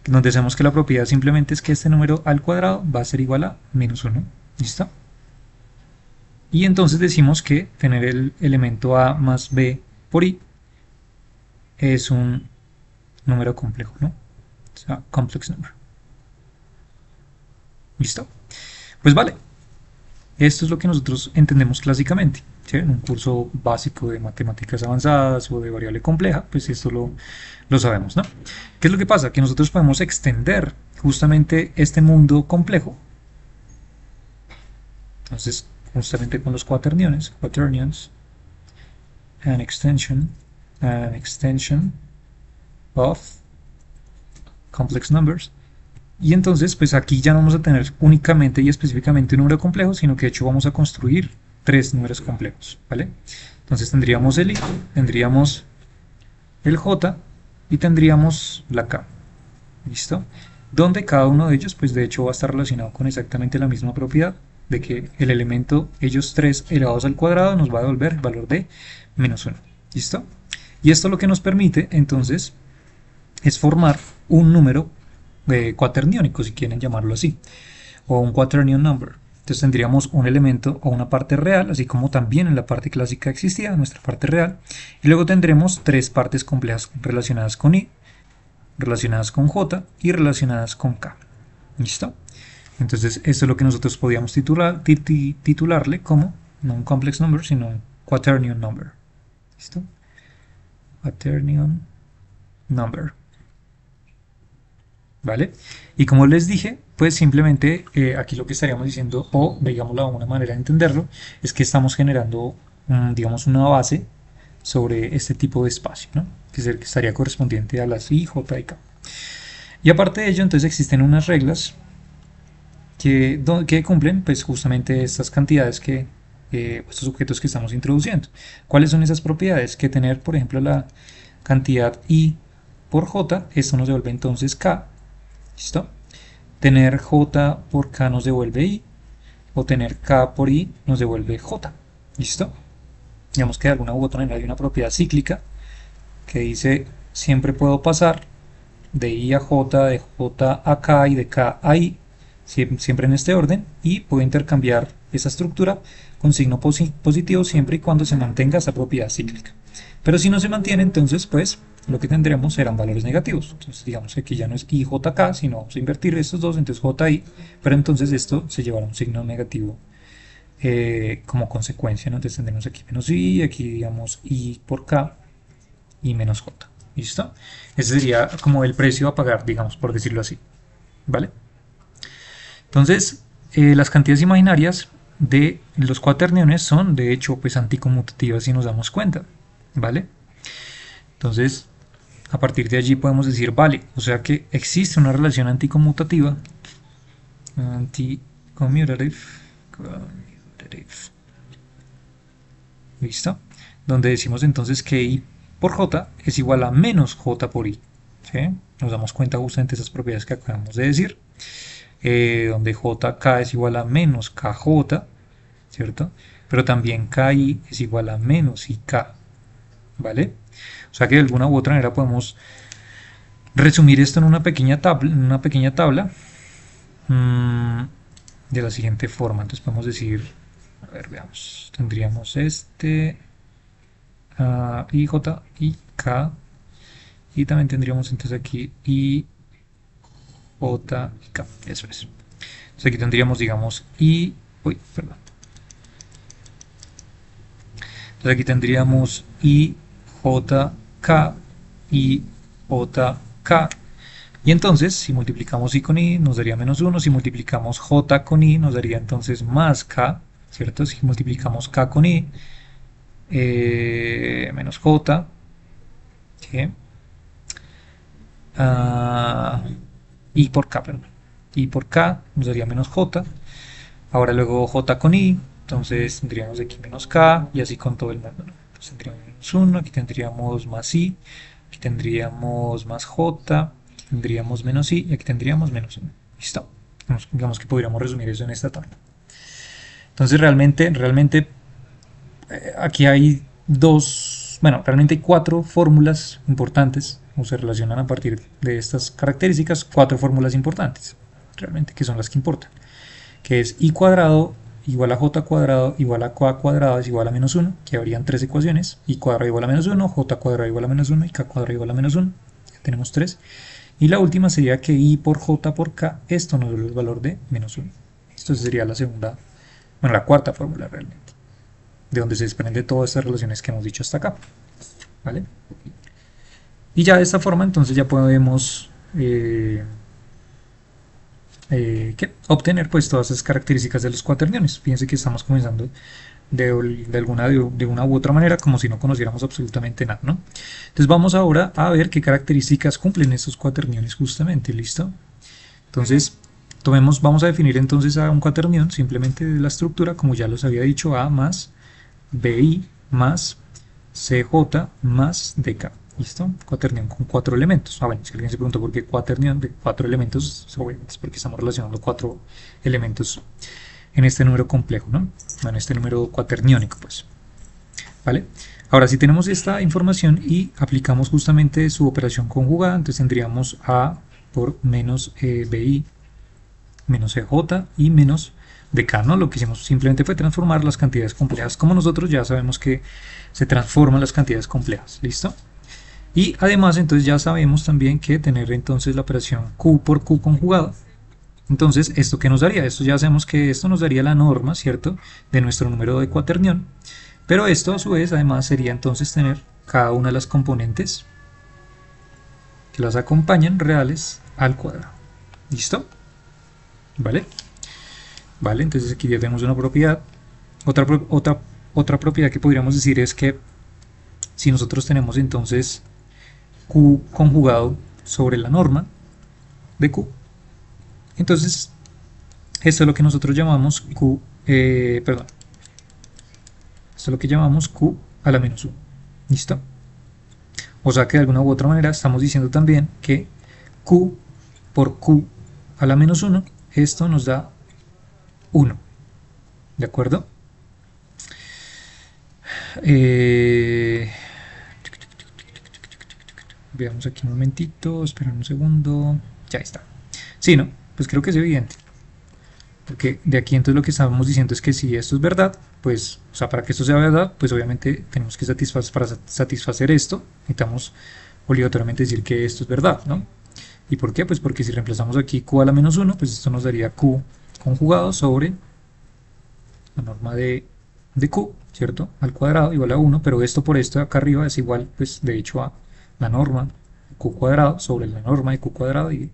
Speaker 1: Donde sabemos que la propiedad simplemente es que este número al cuadrado va a ser igual a -1. ¿Listo? Y entonces decimos que tener el elemento a más b por i es un número complejo, ¿no? O sea, complex number. ¿Listo? Pues vale, esto es lo que nosotros entendemos clásicamente. ¿Sí? En un curso básico de matemáticas avanzadas o de variable compleja, pues esto lo sabemos, ¿no? ¿Qué es lo que pasa? Que nosotros podemos extender justamente este mundo complejo. Entonces, justamente con los quaternions, an extension of complex numbers. Y entonces, pues aquí ya no vamos a tener únicamente y específicamente un número complejo, sino que de hecho vamos a construir tres números complejos, ¿vale? Entonces tendríamos el i, tendríamos el j y tendríamos la k, ¿listo? Donde cada uno de ellos, pues de hecho va a estar relacionado con exactamente la misma propiedad, de que el elemento, ellos tres elevados al cuadrado, nos va a devolver el valor de -1, ¿listo? Y esto lo que nos permite, entonces, es formar un número cuaterniónico, si quieren llamarlo así, o un quaternion number. Entonces tendríamos un elemento o una parte real, así como también en la parte clásica existía nuestra parte real, y luego tendremos tres partes complejas relacionadas con i, relacionadas con j y relacionadas con k. ¿Listo? Entonces esto es lo que nosotros podíamos titularle como, no un complex number, sino un quaternion number. ¿Listo? Quaternion number. ¿Vale? Y como les dije, pues simplemente aquí lo que estaríamos diciendo, o digámoslo de una manera de entenderlo, es que estamos generando, digamos, una base sobre este tipo de espacio, ¿no? Que es el que estaría correspondiente a las i, j y k. Y aparte de ello, entonces existen unas reglas que cumplen pues justamente estas cantidades estos objetos que estamos introduciendo. ¿Cuáles son esas propiedades? Que tener, por ejemplo, la cantidad i por j, esto nos devuelve entonces k, ¿listo? Tener j por k nos devuelve i, o tener k por i nos devuelve j, ¿listo? Digamos que de alguna u otra manera hay una propiedad cíclica que dice siempre puedo pasar de i a j, de j a k y de k a i, siempre en este orden, y puedo intercambiar esa estructura con signo positivo siempre y cuando se mantenga esa propiedad cíclica. Pero si no se mantiene, entonces pues lo que tendremos serán valores negativos. Entonces digamos que aquí ya no es i, j, k, sino vamos a invertir estos dos, entonces j, i, pero entonces esto se llevará un signo negativo como consecuencia, ¿no? Entonces tendremos aquí menos i, aquí digamos i por k y menos j. ¿Listo? Ese sería como el precio a pagar, digamos, por decirlo así. ¿Vale? Entonces, las cantidades imaginarias de los cuaterniones son, de hecho, pues anticonmutativas si nos damos cuenta. ¿Vale? Entonces, a partir de allí podemos decir, vale, o sea que existe una relación anticonmutativa, ¿listo? Donde decimos entonces que i por j es igual a menos j por i. ¿Sí? Nos damos cuenta justamente de esas propiedades que acabamos de decir. Donde jk es igual a menos kj, ¿cierto? Pero también ki es igual a menos ik, ¿vale? O sea que de alguna u otra manera podemos resumir esto en una pequeña tabla, de la siguiente forma. Entonces podemos decir, a ver, veamos, tendríamos este i, j, i, k, y también tendríamos entonces aquí i, j, y k, eso es. Entonces aquí tendríamos, digamos, i, uy, perdón, Entonces aquí tendríamos I, J, K, I, J, K. Y entonces, si multiplicamos I con I, nos daría menos 1. Si multiplicamos J con I, nos daría entonces más K, ¿cierto? Si multiplicamos K con I, menos J, ¿sí? I por K, perdón. I por K nos daría menos J. Ahora luego J con I, entonces tendríamos aquí menos K y así con todo el mundo, ¿no? Entonces tendríamos menos 1, aquí tendríamos más I, aquí tendríamos más J, aquí tendríamos menos I y aquí tendríamos menos 1. Listo. Digamos que podríamos resumir eso en esta tabla. Entonces realmente aquí hay realmente hay 4 fórmulas importantes, o se relacionan a partir de estas características, 4 fórmulas importantes, realmente, que son las que importan, que es I cuadrado igual a J cuadrado igual a K cuadrado es igual a menos 1, que habrían 3 ecuaciones, I cuadrado igual a menos 1, J cuadrado igual a menos 1 y K cuadrado igual a menos 1, ya tenemos 3. Y la última sería que I por J por K, esto nos da el valor de menos 1. Esto sería la segunda, la cuarta fórmula realmente, de donde se desprende todas estas relaciones que hemos dicho hasta acá, ¿vale? Y ya de esta forma entonces ya podemos obtener pues todas esas características de los cuaterniones. Fíjense que estamos comenzando de una u otra manera como si no conociéramos absolutamente nada, ¿no? Entonces vamos ahora a ver qué características cumplen estos cuaterniones justamente, ¿listo? Entonces vamos a definir entonces a un cuaternión simplemente de la estructura, como ya los había dicho, A más BI más CJ más DK. ¿Listo? Cuaternión con 4 elementos. Bueno, si alguien se preguntó por qué cuaternión de 4 elementos, es porque estamos relacionando 4 elementos en este número complejo, ¿no? En este número cuaterniónico, pues. ¿Vale? Ahora, si tenemos esta información y aplicamos justamente su operación conjugada, entonces tendríamos A por menos BI menos CJ y menos DK, ¿no? Lo que hicimos simplemente fue transformar las cantidades complejas, como nosotros ya sabemos que se transforman las cantidades complejas. ¿Listo? Y además entonces ya sabemos también que tener entonces la operación Q por Q conjugada. Entonces, ¿esto qué nos daría? Esto ya sabemos que esto nos daría la norma, ¿cierto? De nuestro número de cuaternión. Pero esto a su vez además sería entonces tener cada una de las componentes que las acompañan reales al cuadrado. ¿Listo? ¿Vale? Vale, entonces aquí ya tenemos una propiedad. Otra propiedad que podríamos decir es que si nosotros tenemos entonces Q conjugado sobre la norma de Q, entonces esto es lo que nosotros llamamos Q, esto es lo que llamamos Q a la menos 1. ¿Listo? O sea que de alguna u otra manera estamos diciendo también que Q por Q a la menos 1, esto nos da 1. ¿De acuerdo? Veamos aquí un momentito, esperar un segundo. Ya está. Sí, ¿no? Pues creo que es evidente. Porque de aquí entonces lo que estamos diciendo es que si esto es verdad, pues, o sea, para que esto sea verdad, pues obviamente tenemos que para satisfacer esto, necesitamos obligatoriamente decir que esto es verdad, ¿no? ¿Y por qué? Pues porque si reemplazamos aquí Q a la menos 1, pues esto nos daría Q conjugado sobre la norma de Q, ¿cierto? Al cuadrado igual a 1, pero esto por esto de acá arriba es igual, pues de hecho a la norma de Q cuadrado sobre la norma de Q cuadrado y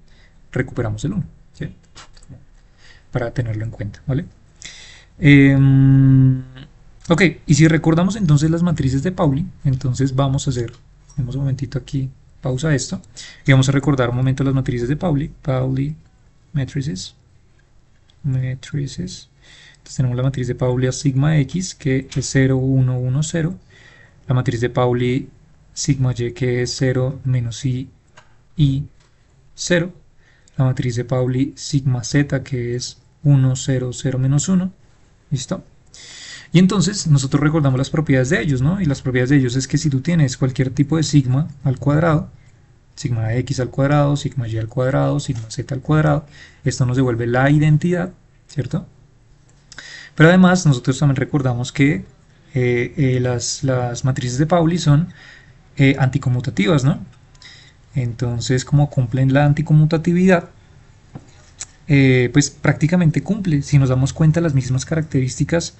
Speaker 1: recuperamos el 1, ¿sí? Para tenerlo en cuenta, ¿vale? Ok, y si recordamos entonces las matrices de Pauli, entonces vamos a hacer, un momentito aquí, pausa esto, y vamos a recordar un momento las matrices de Pauli, matrices. Entonces tenemos la matriz de Pauli a sigma x, que es 0, 1, 1, 0, la matriz de Pauli sigma y, que es 0, menos i, 0, la matriz de Pauli sigma z, que es 1, 0, 0, menos 1, ¿listo? Y entonces nosotros recordamos las propiedades de ellos, ¿no? Y las propiedades de ellos es que si tú tienes cualquier tipo de sigma al cuadrado, sigma x al cuadrado, sigma y al cuadrado, sigma z al cuadrado, esto nos devuelve la identidad, ¿cierto? Pero además nosotros también recordamos que las matrices de Pauli son anticonmutativas, ¿no? Entonces, como cumplen la anticonmutatividad, pues prácticamente cumple, si nos damos cuenta, las mismas características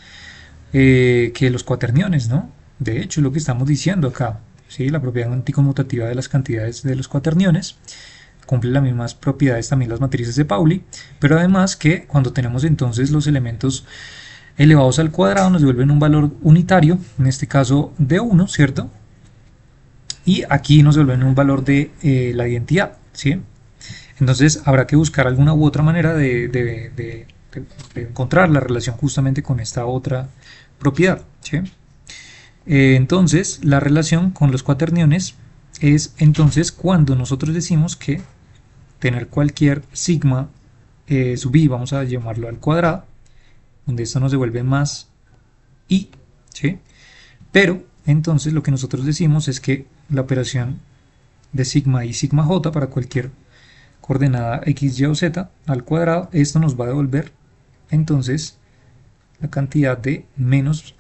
Speaker 1: que los cuaterniones, ¿no? De hecho, es lo que estamos diciendo acá, ¿sí? La propiedad anticonmutativa de las cantidades de los cuaterniones cumple las mismas propiedades también las matrices de Pauli, pero además que cuando tenemos entonces los elementos elevados al cuadrado nos devuelven un valor unitario, en este caso de 1, ¿cierto? Y aquí nos devuelven un valor de la identidad, ¿sí? Entonces habrá que buscar alguna u otra manera de encontrar la relación justamente con esta otra propiedad, ¿sí? Entonces la relación con los cuaterniones es entonces cuando nosotros decimos que tener cualquier sigma sub i, vamos a llamarlo al cuadrado, donde esto nos devuelve más i, ¿sí? Pero entonces lo que nosotros decimos es que la operación de sigma i sigma j para cualquier coordenada x, y o z al cuadrado, esto nos va a devolver entonces la cantidad de menos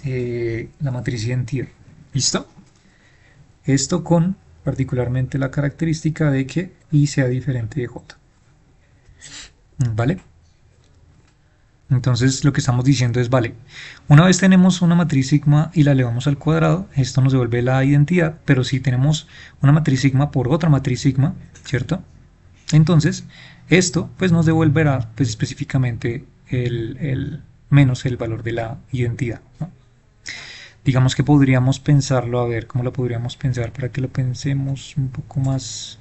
Speaker 1: la matriz identidad. ¿Listo? Esto con particularmente la característica de que i sea diferente de j. ¿Vale? Entonces lo que estamos diciendo es, vale, una vez tenemos una matriz sigma y la elevamos al cuadrado, esto nos devuelve la identidad, pero si tenemos una matriz sigma por otra matriz sigma, ¿cierto? Entonces esto pues nos devolverá pues específicamente menos el valor de la identidad, ¿no? Digamos que podríamos pensarlo, a ver, ¿cómo lo podríamos pensar para que lo pensemos un poco más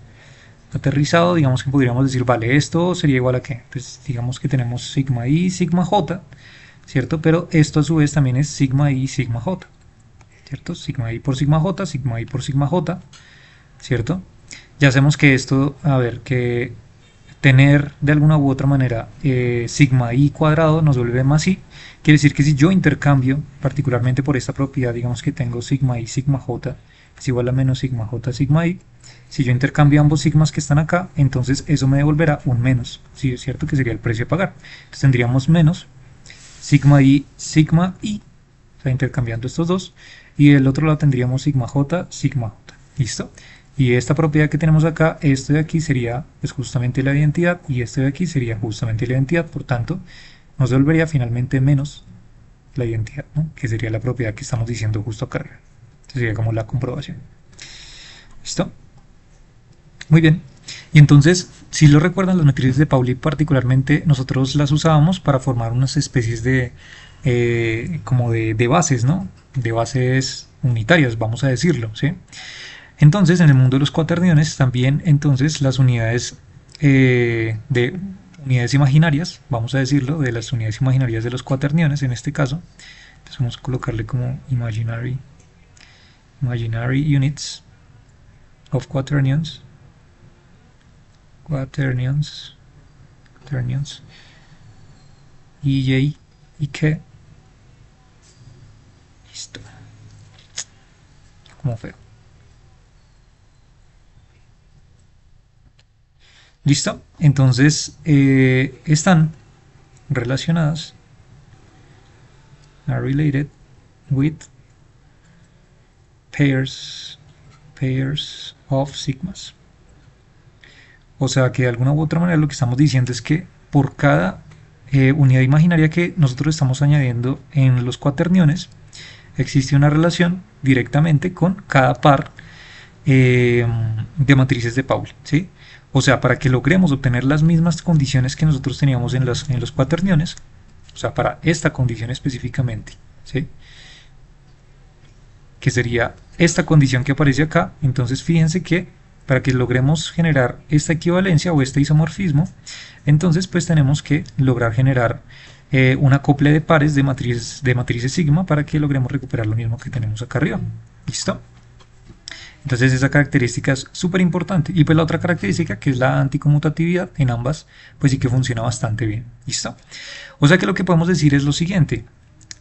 Speaker 1: aterrizado? Digamos que podríamos decir, vale, esto sería igual a qué, pues digamos que tenemos sigma i, sigma j, ¿cierto? Pero esto a su vez también es sigma i, sigma j, ¿cierto? Sigma i por sigma j, sigma i por sigma j, ¿cierto? Ya sabemos que esto, a ver, que tener de alguna u otra manera sigma i cuadrado nos vuelve más i, quiere decir que si yo intercambio, particularmente por esta propiedad, digamos que tengo sigma i, sigma j es igual a menos sigma j, sigma i, si yo intercambio ambos sigmas que están acá, entonces eso me devolverá un menos, ¿sí? Es cierto que sería el precio a pagar. Entonces tendríamos menos sigma i, o sea, intercambiando estos dos, y del otro lado tendríamos sigma j, ¿listo? Y esta propiedad que tenemos acá, esto de aquí sería pues justamente la identidad, y esto de aquí sería justamente la identidad, por tanto, nos devolvería finalmente menos la identidad, ¿no? Que sería la propiedad que estamos diciendo justo acá. Entonces sería como la comprobación. ¿Listo? Muy bien. Y entonces, si lo recuerdan, las matrices de Pauli particularmente nosotros las usábamos para formar unas especies de como de bases, ¿no? De bases unitarias, vamos a decirlo, ¿sí? Entonces, en el mundo de los cuaterniones también, entonces, las unidades de unidades imaginarias, vamos a decirlo, de las unidades imaginarias de los cuaterniones, en este caso, entonces vamos a colocarle como imaginary units of quaternions, y j y k, listo, como feo. ¿Listo? Entonces están relacionadas, are related with pairs of sigmas. O sea que de alguna u otra manera lo que estamos diciendo es que por cada unidad imaginaria que nosotros estamos añadiendo en los cuaterniones, existe una relación directamente con cada par de matrices de Pauli, ¿sí? O sea, para que logremos obtener las mismas condiciones que nosotros teníamos en los cuaterniones, o sea, para esta condición específicamente, ¿sí? Que sería esta condición que aparece acá, entonces fíjense que para que logremos generar esta equivalencia o este isomorfismo, entonces pues tenemos que lograr generar un acople de pares de matrices sigma para que logremos recuperar lo mismo que tenemos acá arriba. ¿Listo? Entonces esa característica es súper importante. Y pues la otra característica, que es la anticonmutatividad en ambas, pues sí que funciona bastante bien. ¿Listo? O sea que lo que podemos decir es lo siguiente.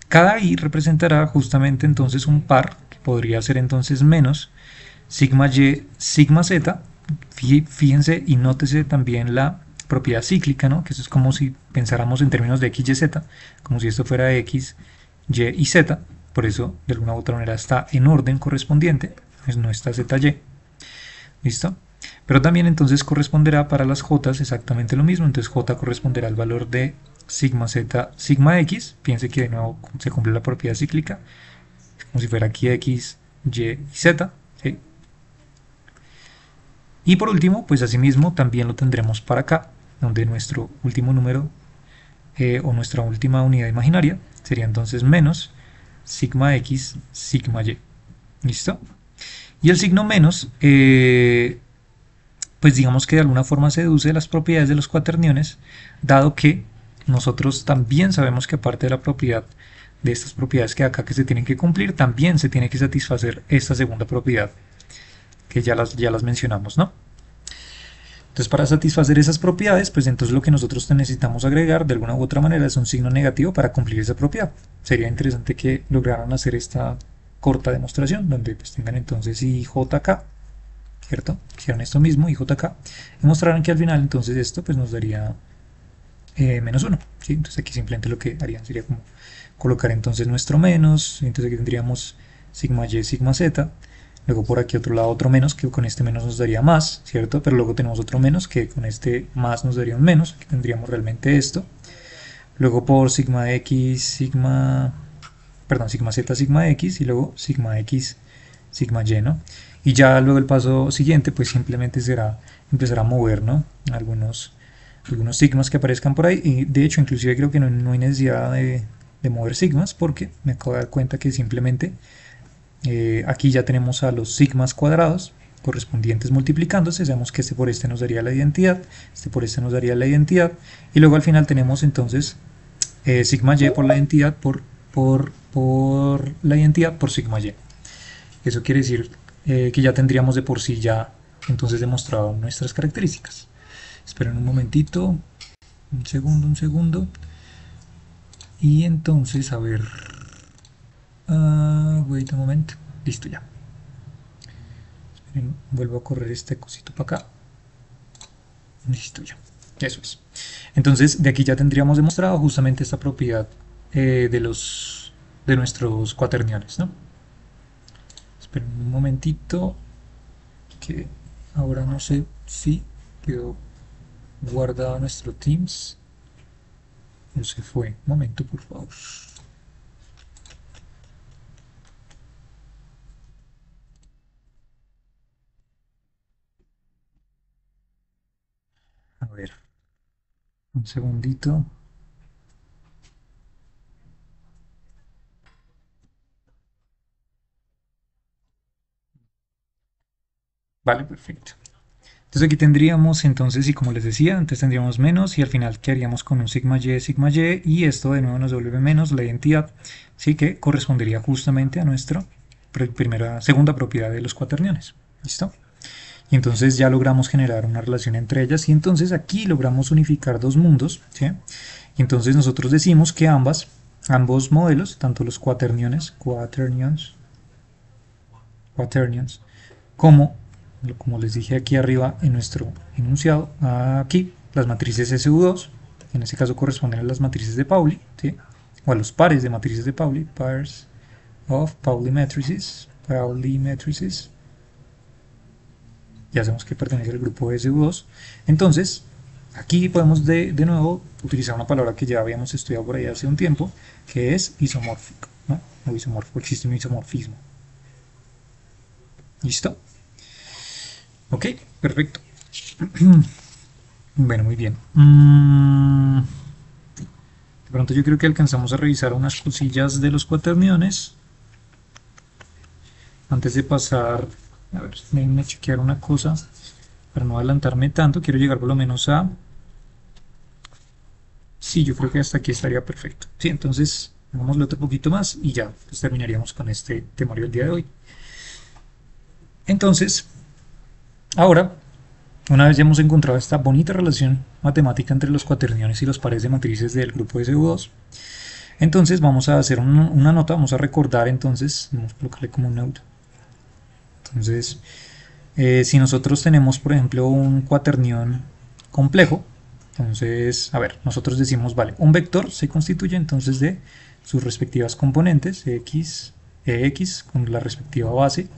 Speaker 1: Cada i representará justamente entonces un par, que podría ser entonces menos sigma y, sigma z. Fíjense y nótese también la propiedad cíclica, ¿no? Que eso es como si pensáramos en términos de x, y, z, como si esto fuera x, y z. Por eso, de alguna u otra manera, está en orden correspondiente. No está ZY, ¿listo? Pero también entonces corresponderá para las J exactamente lo mismo, entonces J corresponderá al valor de sigma Z, sigma X, piense que de nuevo se cumple la propiedad cíclica, como si fuera aquí x, y y z, ¿sí? Y por último, pues asimismo también lo tendremos para acá, donde nuestro último número o nuestra última unidad imaginaria sería entonces menos sigma x, sigma y. ¿Listo? Y el signo menos, pues digamos que de alguna forma se deduce de las propiedades de los cuaterniones, dado que nosotros también sabemos que aparte de la propiedad de estas propiedades que acá que se tienen que cumplir, también se tiene que satisfacer esta segunda propiedad, que ya las mencionamos, ¿no? Entonces, para satisfacer esas propiedades, pues entonces lo que nosotros necesitamos agregar de alguna u otra manera es un signo negativo para cumplir esa propiedad. Sería interesante que lograran hacer esta corta demostración, donde pues tengan entonces IJK, ¿cierto? Hicieron esto mismo, IJK, y mostraron que al final entonces esto pues nos daría menos 1, ¿sí? Entonces aquí simplemente lo que harían sería como colocar entonces nuestro menos, entonces aquí tendríamos sigma y, sigma z, luego por aquí otro lado otro menos, que con este menos nos daría más, ¿cierto? Pero luego tenemos otro menos, que con este más nos daría un menos, aquí tendríamos realmente esto, luego por sigma x, sigma z, sigma x, y luego sigma x, sigma y, ¿no? Y ya luego el paso siguiente, pues simplemente será empezar a mover, ¿no? Algunos sigmas que aparezcan por ahí, y de hecho inclusive creo que no hay necesidad de mover sigmas, porque me acabo de dar cuenta que simplemente aquí ya tenemos a los sigmas cuadrados correspondientes multiplicándose, sabemos que este por este nos daría la identidad, este por este nos daría la identidad, y luego al final tenemos entonces sigma y por la identidad por la identidad por sigma y. Eso quiere decir que ya tendríamos de por sí ya entonces demostrado nuestras características. Esperen un momentito, un segundo. Y entonces, a ver, wait a moment, listo ya. Esperen, vuelvo a correr este cosito para acá. Listo ya, eso es. Entonces, de aquí ya tendríamos demostrado justamente esta propiedad de nuestros cuaterniones, ¿no? Esperen un momentito, que ahora no sé si quedó guardado nuestro Teams o se fue. Un momento, por favor. A ver, un segundito. Vale, perfecto. Entonces aquí tendríamos entonces, y como les decía, antes tendríamos menos y al final quedaríamos con un sigma y, y esto de nuevo nos devuelve menos la identidad, sí, que correspondería justamente a nuestra segunda propiedad de los cuaterniones. ¿Listo? Y entonces ya logramos generar una relación entre ellas y entonces aquí logramos unificar dos mundos, ¿sí? Y entonces nosotros decimos que ambos modelos, tanto los quaterniones, como les dije aquí arriba en nuestro enunciado, aquí las matrices SU2, en este caso corresponden a las matrices de Pauli, ¿sí? O a los pares de matrices de Pauli, pairs of Pauli matrices, ya sabemos que pertenece al grupo SU2, entonces aquí podemos de nuevo utilizar una palabra que ya habíamos estudiado por ahí hace un tiempo, que es isomórfico, ¿no? O isomórfico, existe un isomorfismo. ¿Listo? Ok, perfecto. Bueno, muy bien. De pronto yo creo que alcanzamos a revisar unas cosillas de los cuaterniones. Antes de pasar, a ver, déjenme chequear una cosa para no adelantarme tanto. Quiero llegar por lo menos a... Sí, yo creo que hasta aquí estaría perfecto. Sí, entonces hagámoslo otro poquito más y ya pues, terminaríamos con este temario del día de hoy. Entonces, ahora, una vez ya hemos encontrado esta bonita relación matemática entre los cuaterniones y los pares de matrices del grupo SU2, entonces vamos a hacer una nota, vamos a recordar entonces, vamos a colocarle como un note. Entonces, si nosotros tenemos, por ejemplo, un cuaternión complejo, entonces, a ver, nosotros decimos, vale, un vector se constituye entonces de sus respectivas componentes, x, ex, con la respectiva base,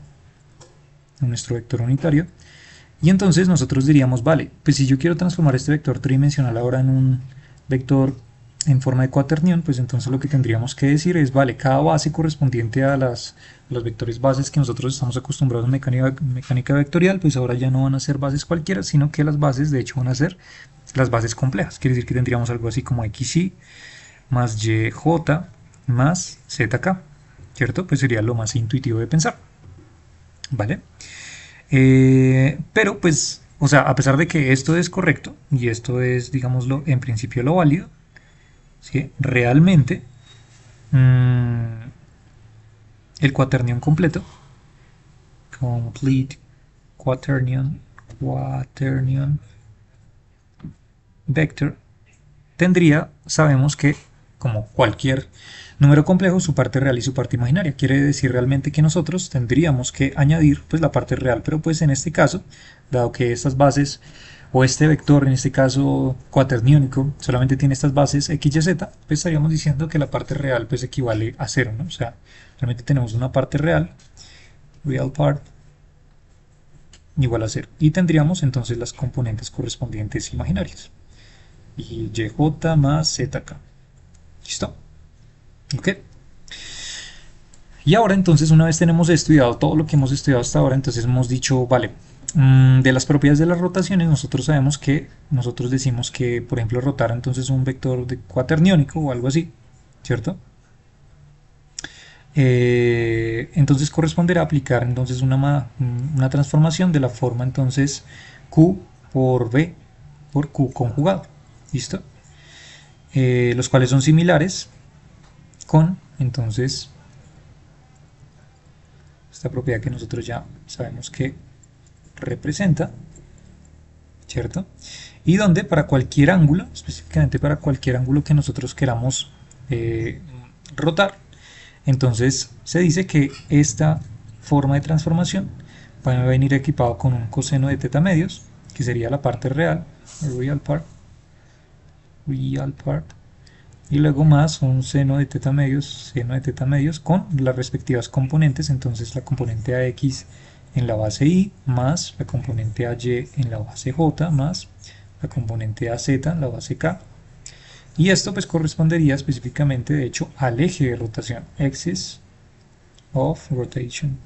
Speaker 1: de nuestro vector unitario, y entonces nosotros diríamos, vale, pues si yo quiero transformar este vector tridimensional ahora en un vector en forma de cuaternión, pues entonces lo que tendríamos que decir es, vale, cada base correspondiente a los vectores bases que nosotros estamos acostumbrados en mecánica vectorial, pues ahora ya no van a ser bases cualquiera, sino que las bases de hecho van a ser las bases complejas. Quiere decir que tendríamos algo así como xy más yj más zk, ¿cierto? Pues sería lo más intuitivo de pensar, ¿vale? Pero pues, o sea, a pesar de que esto es correcto y esto es, digámoslo, en principio lo válido, ¿sí? Realmente el cuaternión completo, complete quaternion vector, tendría, sabemos que como cualquier número complejo, su parte real y su parte imaginaria. Quiere decir realmente que nosotros tendríamos que añadir pues la parte real, pero pues en este caso, dado que estas bases o este vector, en este caso cuaterniónico, solamente tiene estas bases x y z, pues estaríamos diciendo que la parte real pues equivale a 0, ¿no? O sea, realmente tenemos una parte real, real part, igual a 0. Y tendríamos entonces las componentes correspondientes imaginarias. Y yj más zk. ¿Listo? ¿Ok? Y ahora entonces, una vez tenemos estudiado todo lo que hemos estudiado hasta ahora, entonces hemos dicho, vale, de las propiedades de las rotaciones, nosotros sabemos que, nosotros decimos que, por ejemplo, rotar entonces un vector de cuaterniónico o algo así, ¿cierto? Entonces corresponderá aplicar entonces una transformación de la forma entonces Q por B por Q conjugado, ¿listo? Los cuales son similares con entonces esta propiedad que nosotros ya sabemos que representa, ¿cierto? Y donde para cualquier ángulo, específicamente para cualquier ángulo que nosotros queramos rotar, entonces se dice que esta forma de transformación va a venir equipado con un coseno de teta medios, que sería la parte real, real part, y luego más un seno de teta medios con las respectivas componentes, entonces la componente AX en la base Y más la componente AY en la base J más la componente AZ en la base K, y esto pues correspondería específicamente de hecho al eje de rotación, axis of rotation.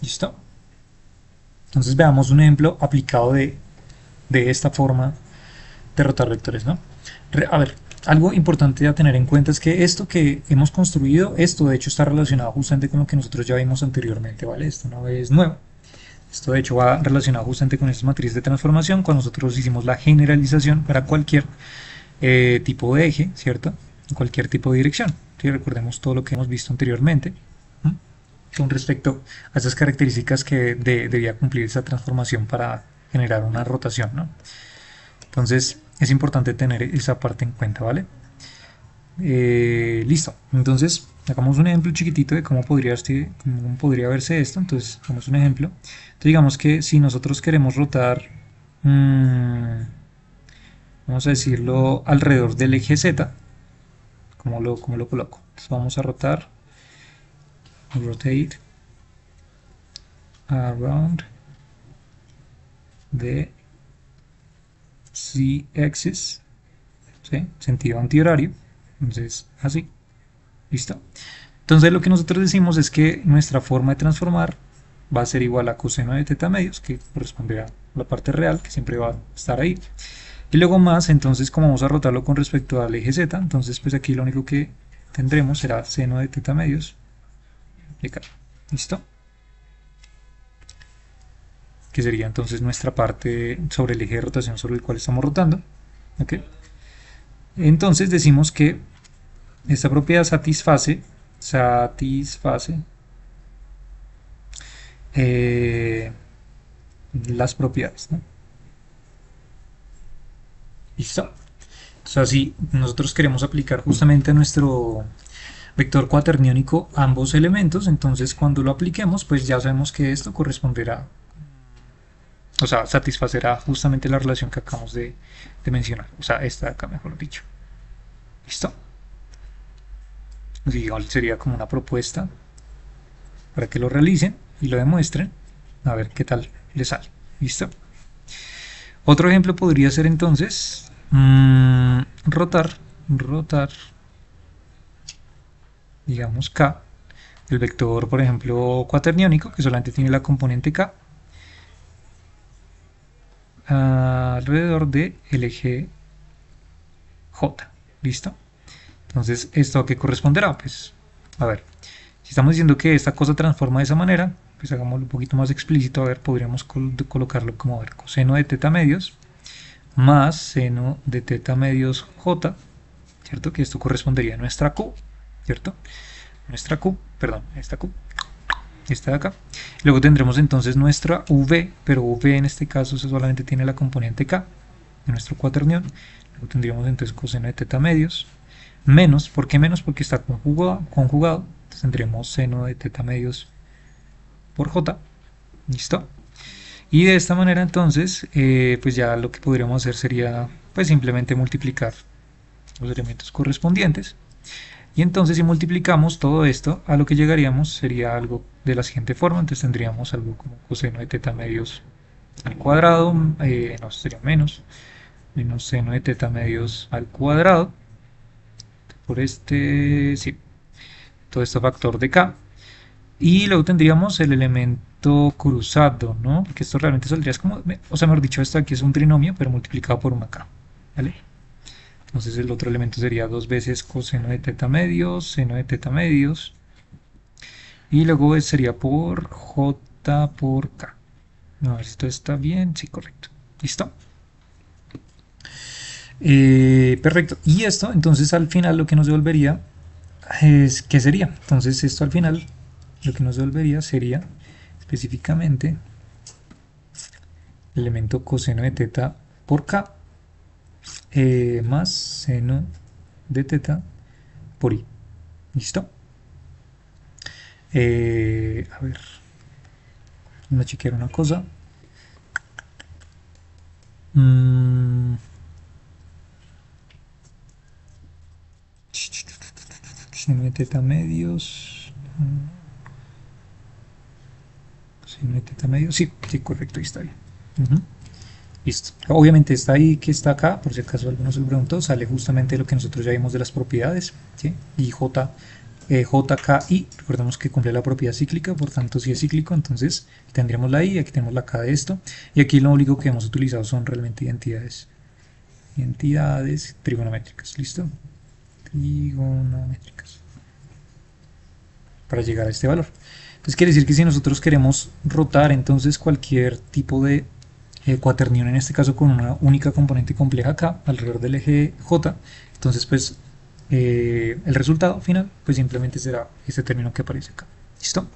Speaker 1: ¿Listo? Entonces veamos un ejemplo aplicado de esta forma de rotar vectores, ¿no? A ver, algo importante a tener en cuenta es que esto que hemos construido, esto de hecho está relacionado justamente con lo que nosotros ya vimos anteriormente, ¿vale? Esto no es nuevo. Esto de hecho va relacionado justamente con esta matriz de transformación cuando nosotros hicimos la generalización para cualquier tipo de eje, ¿cierto? Cualquier tipo de dirección. ¿Sí? Recordemos todo lo que hemos visto anteriormente con respecto a esas características que debía cumplir esa transformación para generar una rotación, ¿no? Entonces es importante tener esa parte en cuenta, ¿vale? Listo, entonces hagamos un ejemplo chiquitito de cómo podría verse esto. Entonces hagamos un ejemplo. Entonces digamos que si nosotros queremos rotar, vamos a decirlo, alrededor del eje Z, ¿cómo lo coloco? Entonces vamos a rotar, rotate around the Z-axis, ¿sí? Sentido antihorario. Entonces así, listo. Entonces lo que nosotros decimos es que nuestra forma de transformar va a ser igual a coseno de teta medios, que corresponde a la parte real, que siempre va a estar ahí. Y luego más, entonces como vamos a rotarlo con respecto al eje Z, entonces pues aquí lo único que tendremos será seno de teta medios de acá. ¿Listo? Que sería entonces nuestra parte sobre el eje de rotación sobre el cual estamos rotando. ¿Ok? Entonces decimos que esta propiedad satisface las propiedades, ¿no? ¿Listo? O sea, si nosotros queremos aplicar justamente a nuestro vector cuaterniónico ambos elementos, entonces cuando lo apliquemos, pues ya sabemos que esto corresponderá, o sea, satisfacerá justamente la relación que acabamos de mencionar, o sea, esta de acá, mejor dicho. ¿Listo? Así igual sería como una propuesta para que lo realicen y lo demuestren, a ver qué tal les sale. ¿Listo? Otro ejemplo podría ser entonces, rotar, digamos K, el vector, por ejemplo, cuaterniónico, que solamente tiene la componente K, alrededor del eje J. ¿Listo? Entonces, ¿esto a qué corresponderá? Pues, a ver, si estamos diciendo que esta cosa transforma de esa manera, pues hagámoslo un poquito más explícito. A ver, podríamos colocarlo como, a ver, coseno de teta medios más seno de teta medios J, ¿cierto? Que esto correspondería a nuestra Q, ¿cierto? Nuestra Q, perdón, esta Q, esta de acá. Luego tendremos entonces nuestra V, pero V en este caso solamente tiene la componente K de nuestro cuaternión. Luego tendríamos entonces coseno de teta medios menos, ¿por qué menos? Porque está conjugado, entonces tendremos seno de teta medios por J, ¿listo? Y de esta manera entonces, pues ya lo que podríamos hacer sería pues simplemente multiplicar los elementos correspondientes. Y entonces si multiplicamos todo esto, a lo que llegaríamos sería algo de la siguiente forma. Entonces tendríamos algo como coseno de teta medios al cuadrado, no, sería menos seno de teta medios al cuadrado, por este, sí, todo esto factor de K. Y luego tendríamos el elemento cruzado, ¿no? Que esto realmente saldría como, o sea, mejor dicho, esto aquí es un trinomio, pero multiplicado por una K, ¿vale? Entonces el otro elemento sería 2 veces coseno de teta medios, seno de teta medios. Y luego sería por J por K. A ver si esto está bien, sí, correcto. ¿Listo? Perfecto. Y esto, entonces al final lo que nos devolvería es, ¿qué sería? Entonces esto al final lo que nos devolvería sería específicamente el elemento coseno de teta por K más seno de teta por I. ¿Listo? A ver, vamos a chequear una cosa. Seno de teta medios. Seno de teta medios. Sí, sí, correcto, ahí está bien. Listo. Obviamente está ahí que está acá, por si acaso alguno se lo preguntó, sale justamente lo que nosotros ya vimos de las propiedades, ¿sí? Y JKI, recordemos que cumple la propiedad cíclica, por tanto si es cíclico, entonces tendríamos la I, aquí tenemos la K de esto, y aquí lo único que hemos utilizado son realmente identidades trigonométricas, ¿listo? Trigonométricas, para llegar a este valor. Entonces quiere decir que si nosotros queremos rotar entonces cualquier tipo de cuaternión, en este caso con una única componente compleja K alrededor del eje J, entonces pues el resultado final pues simplemente será este término que aparece acá. ¿Listo?